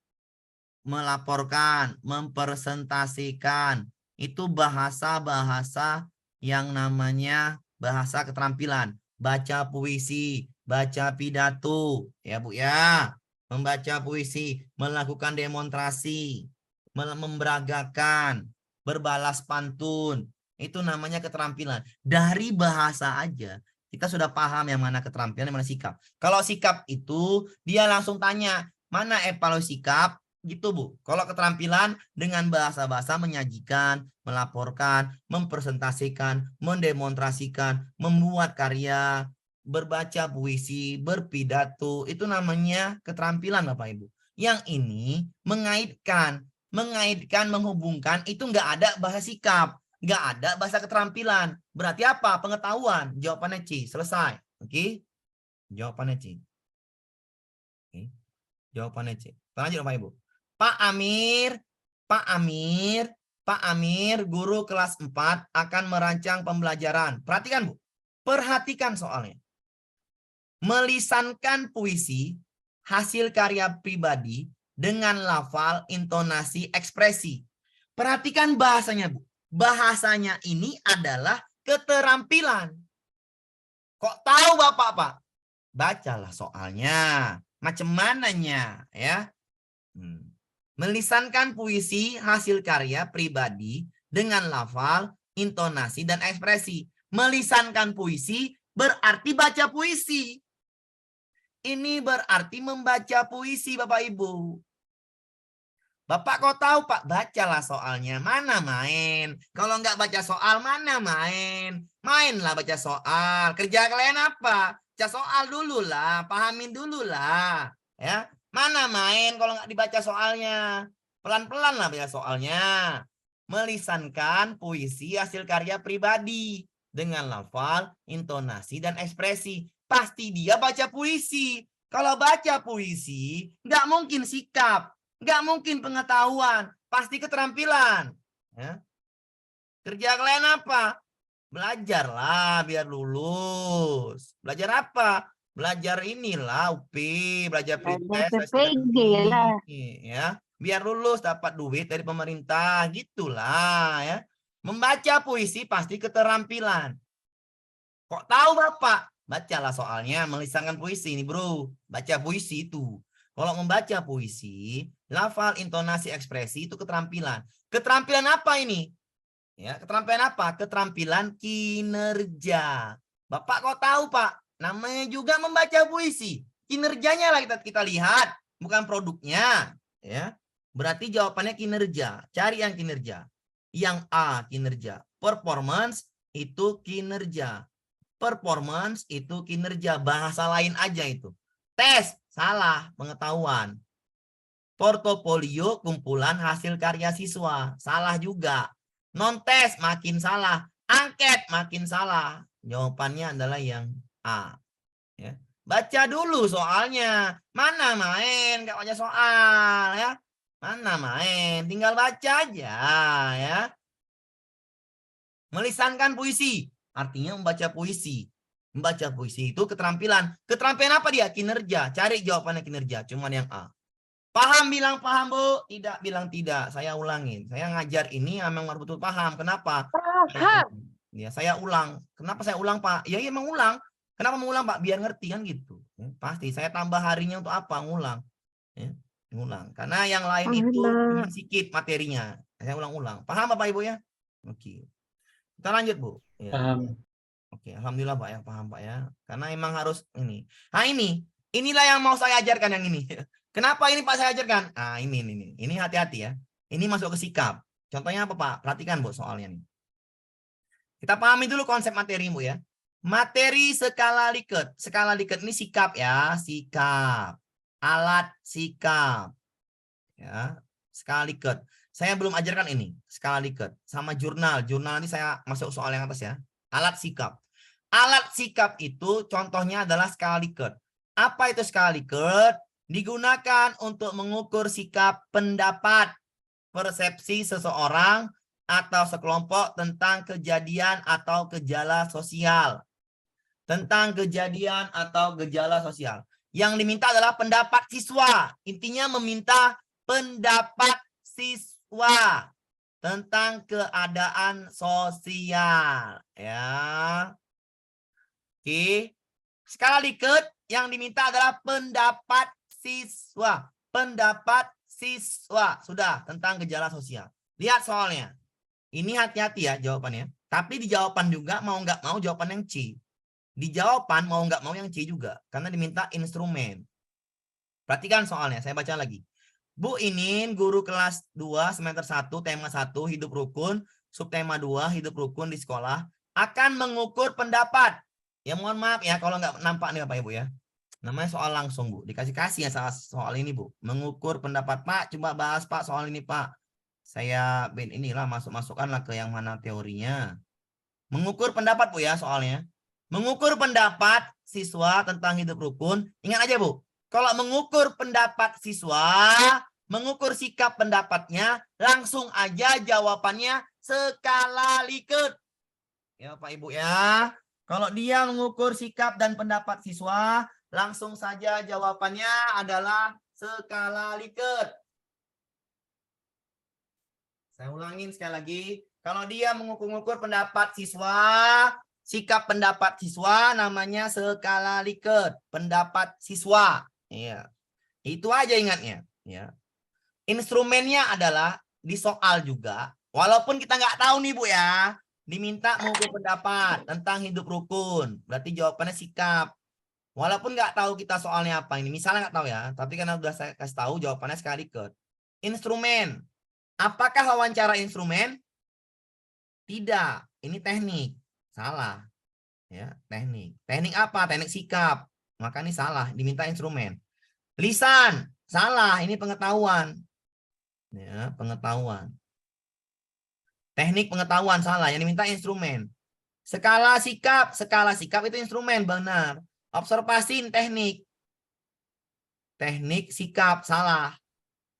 melaporkan, mempresentasikan. Itu bahasa-bahasa yang namanya bahasa keterampilan. Baca puisi, baca pidato, ya Bu ya. Membaca puisi, melakukan demonstrasi, memberagakan, berbalas pantun. Itu namanya keterampilan. Dari bahasa aja kita sudah paham yang mana keterampilan, yang mana sikap. Kalau sikap itu dia langsung tanya, mana evaluasi sikap? Gitu Bu. Kalau keterampilan dengan bahasa-bahasa menyajikan, melaporkan, mempresentasikan, mendemonstrasikan, membuat karya, berbaca puisi, berpidato, itu namanya keterampilan Bapak Ibu. Yang ini mengaitkan, menghubungkan, itu nggak ada bahasa sikap, nggak ada bahasa keterampilan. Berarti apa? Pengetahuan. Jawabannya C. Selesai. Oke? Jawabannya C. Oke. Jawabannya C. Lanjut Bapak Ibu. Pak Amir, guru kelas 4 akan merancang pembelajaran. Perhatikan Bu. Perhatikan soalnya. Melisankan puisi, hasil karya pribadi dengan lafal, intonasi, ekspresi. Perhatikan bahasanya Bu. Bahasanya ini adalah keterampilan. Kok tahu Bapak Pak? Bacalah soalnya. Macam mananya ya? Melisankan puisi hasil karya pribadi dengan lafal, intonasi, dan ekspresi. Melisankan puisi berarti baca puisi. Ini berarti membaca puisi Bapak Ibu. Bapak kok tahu Pak? Bacalah soalnya. Mana main? Kalau nggak baca soal, mana main? Mainlah baca soal. Kerja kalian apa? Baca soal dulu lah. Pahamin dulu lah. Ya. Mana main kalau nggak dibaca soalnya? Pelan-pelan lah baca soalnya. Melisankan puisi hasil karya pribadi dengan lafal, intonasi, dan ekspresi. Pasti dia baca puisi. Kalau baca puisi, nggak mungkin sikap, nggak mungkin pengetahuan, pasti keterampilan. Ya. Kerja kalian apa? Belajarlah biar lulus. Belajar apa? Belajar inilah UP, belajar pretest, PPG lah. ya. Biar lulus dapat duit dari pemerintah, gitulah ya. Membaca puisi pasti keterampilan. Kok tahu Bapak? Bacalah soalnya, melisankan puisi ini bro. Baca puisi itu. Kalau membaca puisi, lafal, intonasi, ekspresi itu keterampilan. Keterampilan apa ini? Ya, keterampilan apa? Keterampilan kinerja. Bapak kok tahu Pak? Namanya juga membaca puisi. Kinerjanya lah kita lihat, bukan produknya. Ya, berarti jawabannya kinerja. Cari yang kinerja. Yang A kinerja. Performance itu kinerja. Performance itu kinerja. Bahasa lain aja itu. Tes salah, pengetahuan. Portofolio kumpulan hasil karya siswa. Salah juga. Non-tes makin salah. Angket makin salah. Jawabannya adalah yang A. Ya. Baca dulu soalnya. Mana main gak baca soal ya. Mana main. Tinggal baca aja ya. Melisankan puisi. Artinya membaca puisi. Membaca puisi itu keterampilan. Keterampilan apa dia? Kinerja. Cari jawabannya kinerja. Cuman yang A. Paham bilang paham Bu, tidak bilang tidak. Saya ulangin. Saya ngajar ini memang harus betul paham. Kenapa? Paham. Ya, saya ulang. Kenapa saya ulang Pak? Ya emang ulang. Kenapa mengulang Pak? Biar ngerti kan gitu. Ya, pasti saya tambah harinya untuk apa? Ngulang. Ya, ngulang. Karena yang lain itu cuma sedikit materinya. Saya ulang-ulang. Paham Bapak Ibu ya? Oke. Kita lanjut Bu. Ya. Paham. Oke, alhamdulillah Pak ya, paham Pak ya. Karena emang harus ini. Nah inilah yang mau saya ajarkan yang ini. Kenapa ini Pak saya ajarkan? Nah ini hati-hati ya. Ini masuk ke sikap. Contohnya apa Pak? Perhatikan Bu soalnya nih. Kita pahami dulu konsep materi Bu ya. Materi skala Likert. Skala Likert ini sikap ya, sikap. Alat sikap. Ya, skala Likert. Saya belum ajarkan ini, skala Likert sama jurnal. Jurnal ini saya masuk soal yang atas ya. Alat sikap. Alat sikap itu contohnya adalah skala Likert. Apa itu skala Likert? Digunakan untuk mengukur sikap, pendapat, persepsi seseorang atau sekelompok tentang kejadian atau gejala sosial. Tentang kejadian atau gejala sosial. Yang diminta adalah pendapat siswa. Intinya meminta pendapat siswa tentang keadaan sosial. Ya. Oke. Skala Likert yang diminta adalah pendapat siswa. Pendapat siswa. Sudah, tentang gejala sosial. Lihat soalnya. Ini hati-hati ya jawabannya. Tapi di jawaban juga mau nggak mau jawaban yang C. Di jawaban mau nggak mau yang C juga. Karena diminta instrumen. Perhatikan soalnya, saya baca lagi. Bu Inin, guru kelas 2 semester 1, tema 1, hidup rukun, subtema 2, hidup rukun di sekolah, akan mengukur pendapat. Ya mohon maaf ya kalau nggak nampak nih Bapak Ibu ya. Namanya soal langsung Bu. Dikasih-kasih ya soal ini Bu. Mengukur pendapat Pak, coba bahas Pak soal ini Pak. Saya inilah masuk-masukkanlah ke yang mana teorinya. Mengukur pendapat Bu ya soalnya. Mengukur pendapat siswa tentang hidup rukun. Ingat aja Bu. Kalau mengukur pendapat siswa, mengukur sikap pendapatnya, langsung aja jawabannya skala Likert. Ya Pak Ibu ya. Kalau dia mengukur sikap dan pendapat siswa, langsung saja jawabannya adalah skala Likert. Saya ulangin sekali lagi. Kalau dia mengukur pendapat siswa, sikap pendapat siswa namanya skala Likert. Pendapat siswa. Iya. Itu aja ingatnya. Ya. Instrumennya adalah di soal juga. Walaupun kita nggak tahu nih Bu ya. Diminta mengukur pendapat tentang hidup rukun. Berarti jawabannya sikap. Walaupun nggak tahu kita soalnya apa ini. Misalnya nggak tahu ya. Tapi karena udah saya kasih tahu jawabannya skala Likert. Instrumen. Apakah wawancara instrumen? Tidak. Ini teknik. Salah. Ya, teknik. Teknik apa? Teknik sikap. Maka ini salah. Diminta instrumen. Lisan. Salah. Ini pengetahuan. Ya, pengetahuan. Teknik pengetahuan salah. Yang diminta instrumen. Skala sikap. Skala sikap itu instrumen. Benar. Observasi teknik. Teknik sikap salah.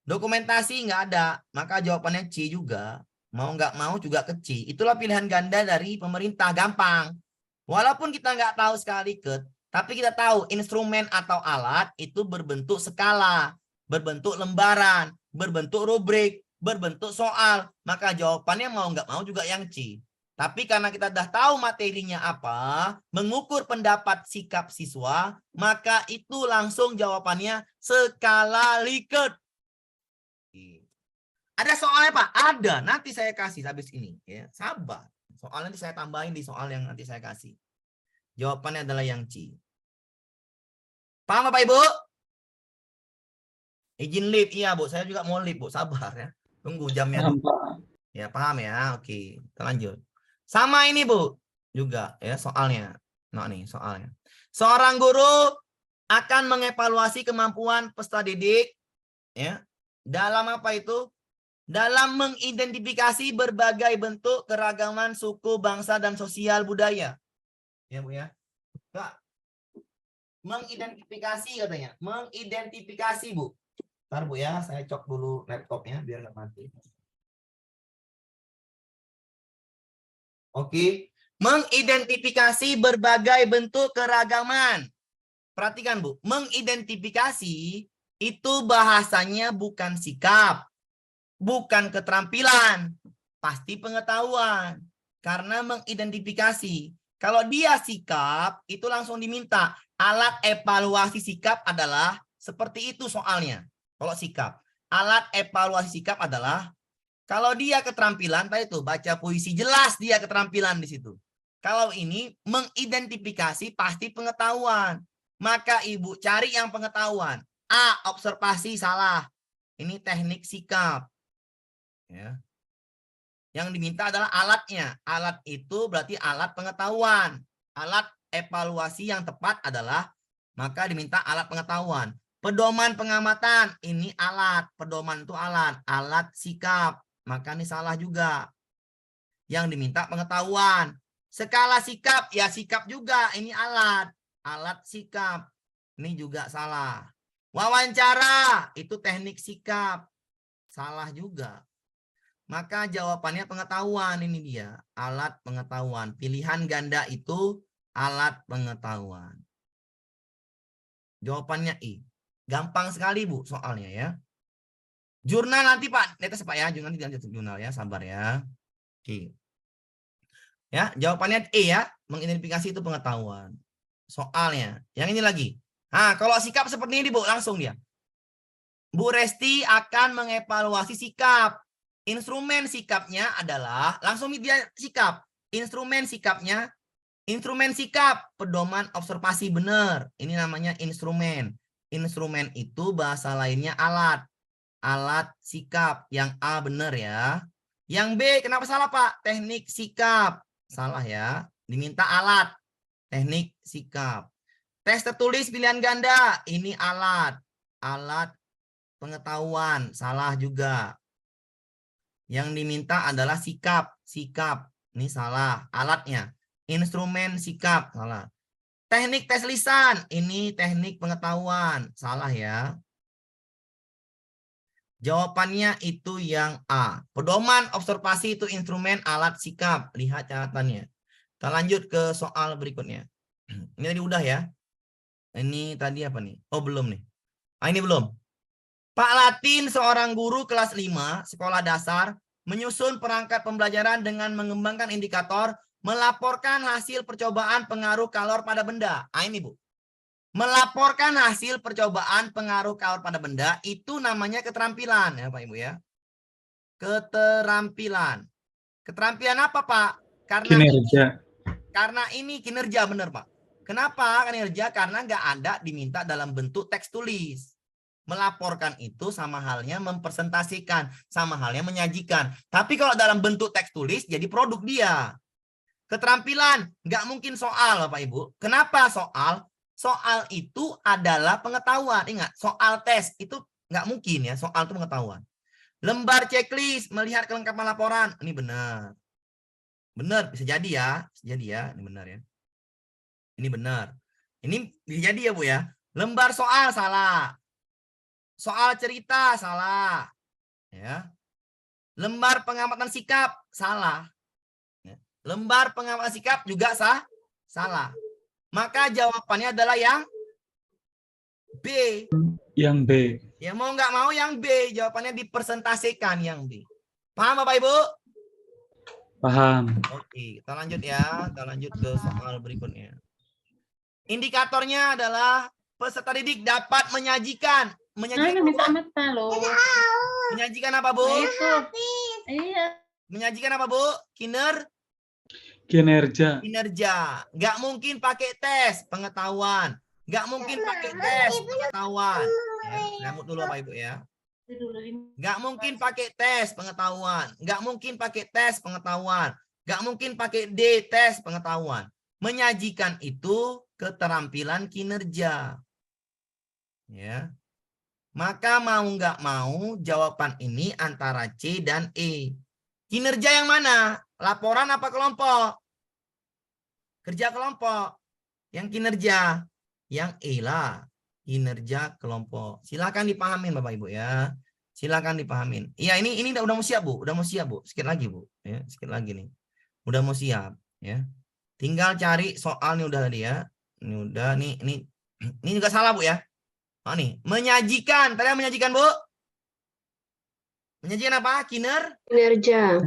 Dokumentasi nggak ada. Maka jawabannya C juga. Mau nggak mau juga ke C. Itulah pilihan ganda dari pemerintah. Gampang. Walaupun kita nggak tahu skala Likert, tapi kita tahu instrumen atau alat itu berbentuk skala, berbentuk lembaran, berbentuk rubrik, berbentuk soal. Maka jawabannya mau nggak mau juga yang C. Tapi karena kita sudah tahu materinya apa, mengukur pendapat sikap siswa, maka itu langsung jawabannya skala Likert. Ada soalnya Pak? Ada. Nanti saya kasih habis ini. Ya, sabar. Soalnya nanti saya tambahin di soal yang nanti saya kasih. Jawabannya adalah yang C. Paham Bapak Ibu? Izin live. Iya Bu. Saya juga mau live Bu. Sabar ya. Tunggu jamnya dulu. Ya paham ya. Oke. Kita lanjut. Sama ini Bu. Juga ya soalnya. Nah nih soalnya. Seorang guru akan mengevaluasi kemampuan peserta didik. Ya. Dalam apa itu? Dalam mengidentifikasi berbagai bentuk keragaman suku, bangsa, dan sosial budaya. Ya Bu ya. Kak. Mengidentifikasi katanya. Mengidentifikasi Bu. Ntar Bu ya. Saya cok dulu laptopnya biar nggak mati. Oke. Mengidentifikasi berbagai bentuk keragaman. Perhatikan Bu. Mengidentifikasi itu bahasanya bukan sikap. Bukan keterampilan, pasti pengetahuan. Karena mengidentifikasi. Kalau dia sikap, itu langsung diminta. Alat evaluasi sikap adalah seperti itu soalnya. Kalau sikap. Alat evaluasi sikap adalah, kalau dia keterampilan, tadi itu baca puisi, jelas dia keterampilan di situ. Kalau ini mengidentifikasi pasti pengetahuan. Maka Ibu cari yang pengetahuan. A, observasi salah. Ini teknik sikap. Ya. Yang diminta adalah alatnya. Alat itu berarti alat pengetahuan. Alat evaluasi yang tepat adalah, maka diminta alat pengetahuan. Pedoman pengamatan, ini alat. Pedoman itu alat. Alat sikap, maka ini salah juga. Yang diminta pengetahuan. Skala sikap, ya sikap juga. Ini alat. Alat sikap. Ini juga salah. Wawancara, itu teknik sikap. Salah juga. Maka jawabannya pengetahuan, ini dia. Alat pengetahuan. Pilihan ganda itu alat pengetahuan. Jawabannya I. Gampang sekali Bu soalnya ya. Jurnal nanti Pak, netes Pak ya. Nanti jurnal ya, sabar ya. Oke. Ya, jawabannya E ya. Mengidentifikasi itu pengetahuan. Soalnya. Yang ini lagi. Nah, kalau sikap seperti ini Bu, langsung dia. Bu Resti akan mengevaluasi sikap. Instrumen sikapnya adalah, langsung dia sikap. Instrumen sikapnya, instrumen sikap, pedoman observasi benar. Ini namanya instrumen. Instrumen itu bahasa lainnya alat. Alat sikap. Yang A benar ya. Yang B, kenapa salah Pak? Teknik sikap. Salah ya. Diminta alat. Teknik sikap. Tes tertulis pilihan ganda. Ini alat. Alat pengetahuan. Salah juga. Yang diminta adalah sikap. Sikap. Ini salah. Alatnya. Instrumen sikap. Salah. Teknik tes lisan. Ini teknik pengetahuan. Salah ya. Jawabannya itu yang A. Pedoman observasi itu instrumen alat sikap. Lihat catatannya. Kita lanjut ke soal berikutnya. Ini tadi udah ya. Ini tadi apa nih? Oh belum nih. Ah, ini belum. Pak Latin, seorang guru kelas 5 sekolah dasar, menyusun perangkat pembelajaran dengan mengembangkan indikator, melaporkan hasil percobaan pengaruh kalor pada benda. Ah, ini Bu. Melaporkan hasil percobaan pengaruh kalor pada benda itu namanya keterampilan ya Pak Ibu ya. Keterampilan. Keterampilan apa Pak? Karena ini kinerja benar Pak. Kenapa kinerja? Karena nggak ada diminta dalam bentuk teks tulis. Melaporkan itu sama halnya mempresentasikan, sama halnya menyajikan. Tapi kalau dalam bentuk teks tulis jadi produk dia. Keterampilan nggak mungkin soal Bapak Ibu. Kenapa soal? Soal itu adalah pengetahuan. Ingat, soal tes itu nggak mungkin ya. Soal itu pengetahuan. Lembar checklist, melihat kelengkapan laporan. Ini benar. Benar, bisa jadi ya. Bisa jadi ya, ini benar ya. Ini benar. Ini bisa jadi ya Bu ya. Lembar soal, salah. Soal cerita, salah. Ya. Lembar pengamatan sikap, salah. Ya. Lembar pengamatan sikap juga salah. Maka jawabannya adalah yang B. Yang B. Ya mau nggak mau yang B. Jawabannya dipresentasikan yang B. Paham Bapak Ibu? Paham. Oke, kita lanjut ya. Kita lanjut ke soal berikutnya. Indikatornya adalah peserta didik dapat menyajikan. Menyajikan apa Bu? Iya. Menyajikan apa Bu? Kinerja. Nggak mungkin pakai tes pengetahuan. Nggak mungkin pakai tes pengetahuan. Ya, lihat dulu Bapak Ibu ya. Nggak mungkin pakai tes pengetahuan. Nggak mungkin pakai tes pengetahuan. Nggak mungkin pakai D tes pengetahuan. Menyajikan itu keterampilan kinerja. Ya. Maka mau nggak mau jawaban ini antara C dan E. Kinerja yang mana? Laporan apa kelompok? Kerja kelompok. Yang kinerja. Yang E lah. Kinerja kelompok. Silakan dipahamin Bapak Ibu ya. Silakan dipahamin. Iya ini udah mau siap Bu. Udah mau siap Bu. Sedikit lagi Bu. Ya, sedikit lagi nih. Udah mau siap. Ya. Tinggal cari soal nih udah tadi ya. Ini udah nih. Ini juga salah Bu ya. Oh nih. Menyajikan. Tadi menyajikan Bu. Menyajikan apa? Kinerja.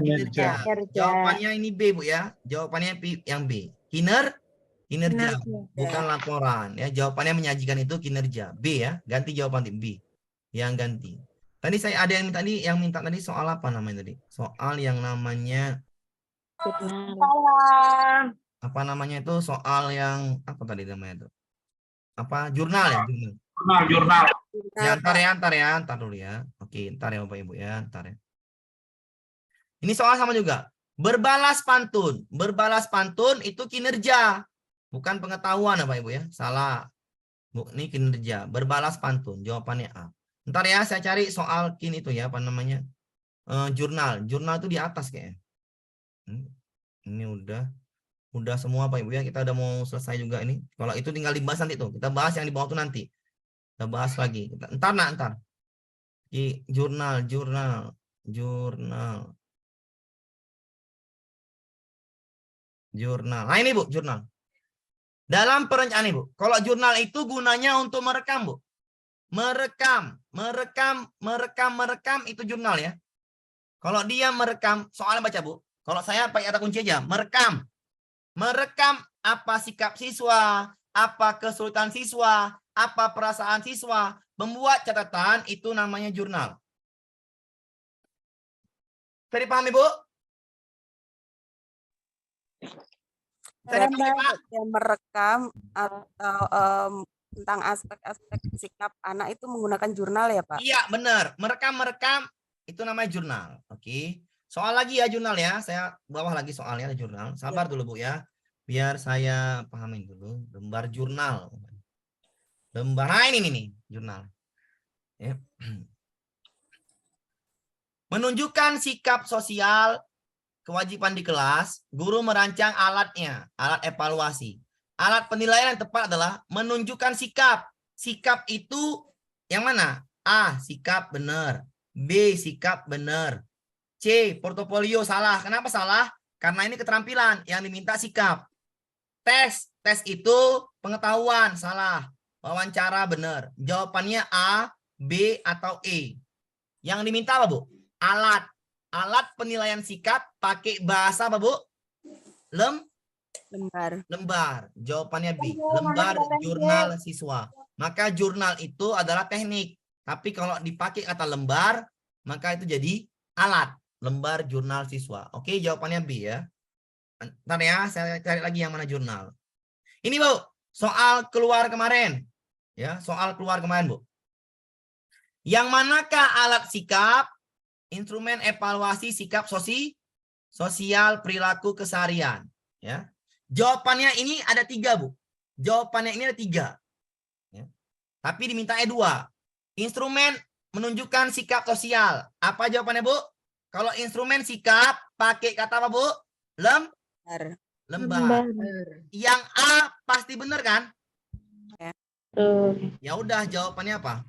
Jawabannya ini B Bu ya. Jawabannya yang B. Kinerja. Bukan laporan ya. Jawabannya menyajikan itu kinerja. B ya. Ganti jawaban B. Yang ganti. Tadi saya ada yang minta tadi soal apa namanya tadi? Soal yang namanya apa namanya itu? Soal yang apa tadi namanya itu? Apa? Jurnal ya? Jurnal. Ya, ntar dulu ya. Oke, ntar ya Bapak Ibu ya, ntar ya. Ini soal sama juga. Berbalas pantun itu kinerja, bukan pengetahuan Bapak Ibu ya. Salah. Bu, ini kinerja. Berbalas pantun, jawabannya A. Ntar ya, saya cari soal itu ya, apa namanya? Jurnal itu di atas kayaknya. Ini udah semua Pak Ibu ya. Kita udah mau selesai juga ini. Kalau itu tinggal dibahas nanti tuh. Kita bahas yang di bawah tuh nanti. Kita bahas lagi. Ntar. Jurnal. Jurnal. Nah ini Bu, jurnal. Dalam perencanaan Ibu, kalau jurnal itu gunanya untuk merekam Bu. Merekam itu jurnal ya. Kalau dia merekam, soalnya baca Bu. Kalau saya pakai kata kunci aja, merekam. Merekam apa sikap siswa, apa kesulitan siswa, apa perasaan siswa, membuat catatan itu namanya jurnal. Bisa dipahami Bu? Bisa dipahami Pak? Yang merekam atau tentang aspek-aspek sikap anak itu menggunakan jurnal ya Pak? Iya benar, merekam itu namanya jurnal. Oke. Soal lagi ya jurnal ya, saya bawah lagi soalnya ada jurnal. Sabar dulu Bu ya, biar saya pahamin dulu. Lembar jurnal. Lembar, nah ini nih jurnal. Ya. Menunjukkan sikap sosial, kewajiban di kelas, guru merancang alatnya, alat evaluasi. Alat penilaian yang tepat adalah menunjukkan sikap. Sikap itu yang mana? A, sikap benar. B, sikap benar. C, portofolio salah. Kenapa salah? Karena ini keterampilan yang diminta sikap. Tes itu pengetahuan salah. Wawancara benar. Jawabannya A, B, atau E. Yang diminta apa Bu? Alat. Alat penilaian sikap pakai bahasa apa Bu? Lembar. Jawabannya B. Lembar jurnal siswa. Maka jurnal itu adalah teknik. Tapi kalau dipakai kata lembar, maka itu jadi alat. Lembar jurnal siswa. Oke, jawabannya B ya. Ntar ya, saya cari lagi yang mana jurnal. Ini Bu, soal keluar kemarin. Ya, soal keluar kemarin Bu. Yang manakah alat sikap, instrumen evaluasi sikap sosial perilaku keseharian? Ya. Jawabannya ini ada 3 Bu. Jawabannya ini ada 3. Ya. Tapi dimintanya 2. Instrumen menunjukkan sikap sosial. Apa jawabannya Bu? Kalau instrumen sikap pakai kata apa Bu? Lembar. Yang A pasti benar kan? Ya udah jawabannya apa?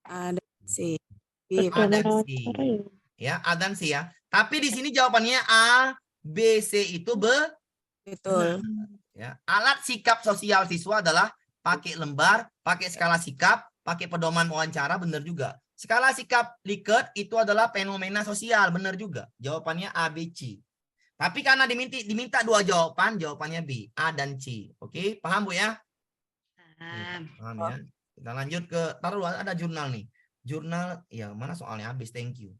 A dan C. A dan C. Ya, A dan C ya. Tapi di sini jawabannya A, B, C itu Betul. ya. Alat sikap sosial siswa adalah pakai lembar, pakai skala sikap, pakai pedoman wawancara, benar juga. Skala sikap Likert itu adalah fenomena sosial, benar juga. Jawabannya A, B, C. Tapi karena diminta 2 jawaban, jawabannya B, A dan C. Oke, paham Bu ya? Paham ya. Kita lanjut ke, taruh ada jurnal nih. Jurnal, ya mana soalnya habis, thank you.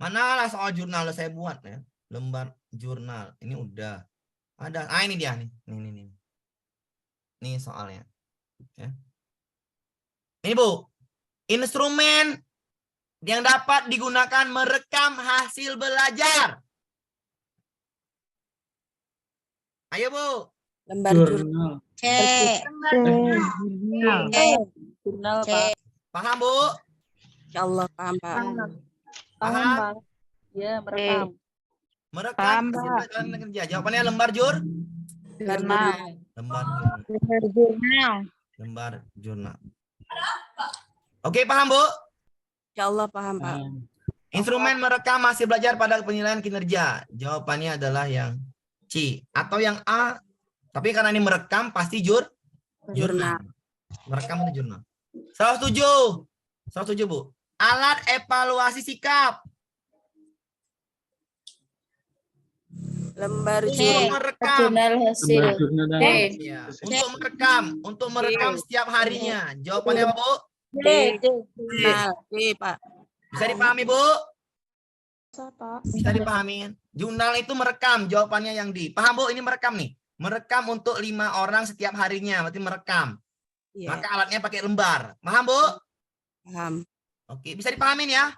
Manalah soal jurnal saya buat ya. Lembar jurnal, ini udah. Ada, ini dia nih. Nih. Ini soalnya. Ya. Ini Bu, instrumen yang dapat digunakan merekam hasil belajar. Ayo Bu. Lembar Jurnal. Jurnal Pak. Paham Bu? Insyaallah paham Pak. Paham? Ya, merekam. Merekam hasil pelajaran kerja. Jawabannya lembar Jurnal. Lembar jurnal. Oke, paham Bu? Insyaallah paham Pak. Instrumen merekam hasil belajar pada penilaian kinerja. Jawabannya adalah yang C atau yang A. Tapi karena ini merekam pasti jurnal. Merekam itu jurnal. 107 Bu. Alat evaluasi sikap. Lembar Untuk merekam. Jurnal hasil. Ya, untuk merekam setiap harinya. Jawabannya apa Bu? jurnal. Pak. Bisa dipahami Bu? Bisa dipahami. Jurnal itu merekam. Jawabannya yang D. Paham Bu? Ini merekam nih. Merekam untuk 5 orang setiap harinya. Berarti merekam. Iya. Maka alatnya pakai lembar. Paham Bu? Paham. Oke, bisa dipahamin ya?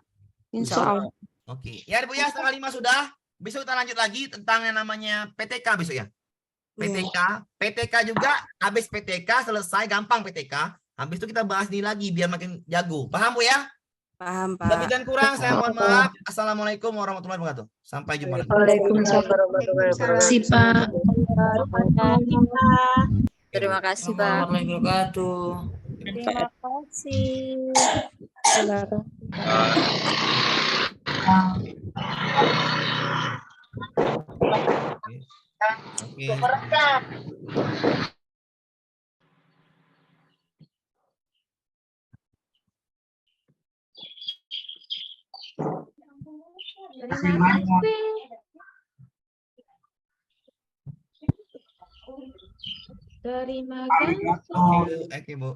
Insyaallah. Oke. Ya Bu ya, setengah 5 sudah. Besok kita lanjut lagi tentang yang namanya PTK besok ya. PTK juga, habis PTK selesai, gampang PTK. Habis itu kita bahas ini lagi biar makin jago. Paham Bu ya? Paham Pak. Lebih dan kurang saya mohon maaf. Assalamualaikum warahmatullahi wabarakatuh. Sampai jumpa lagi. Terima kasih Pak. Terima kasih. Oke. Oke. Terima kasih. Terima kasih. Oke, Bu.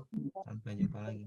Sampai jumpa lagi.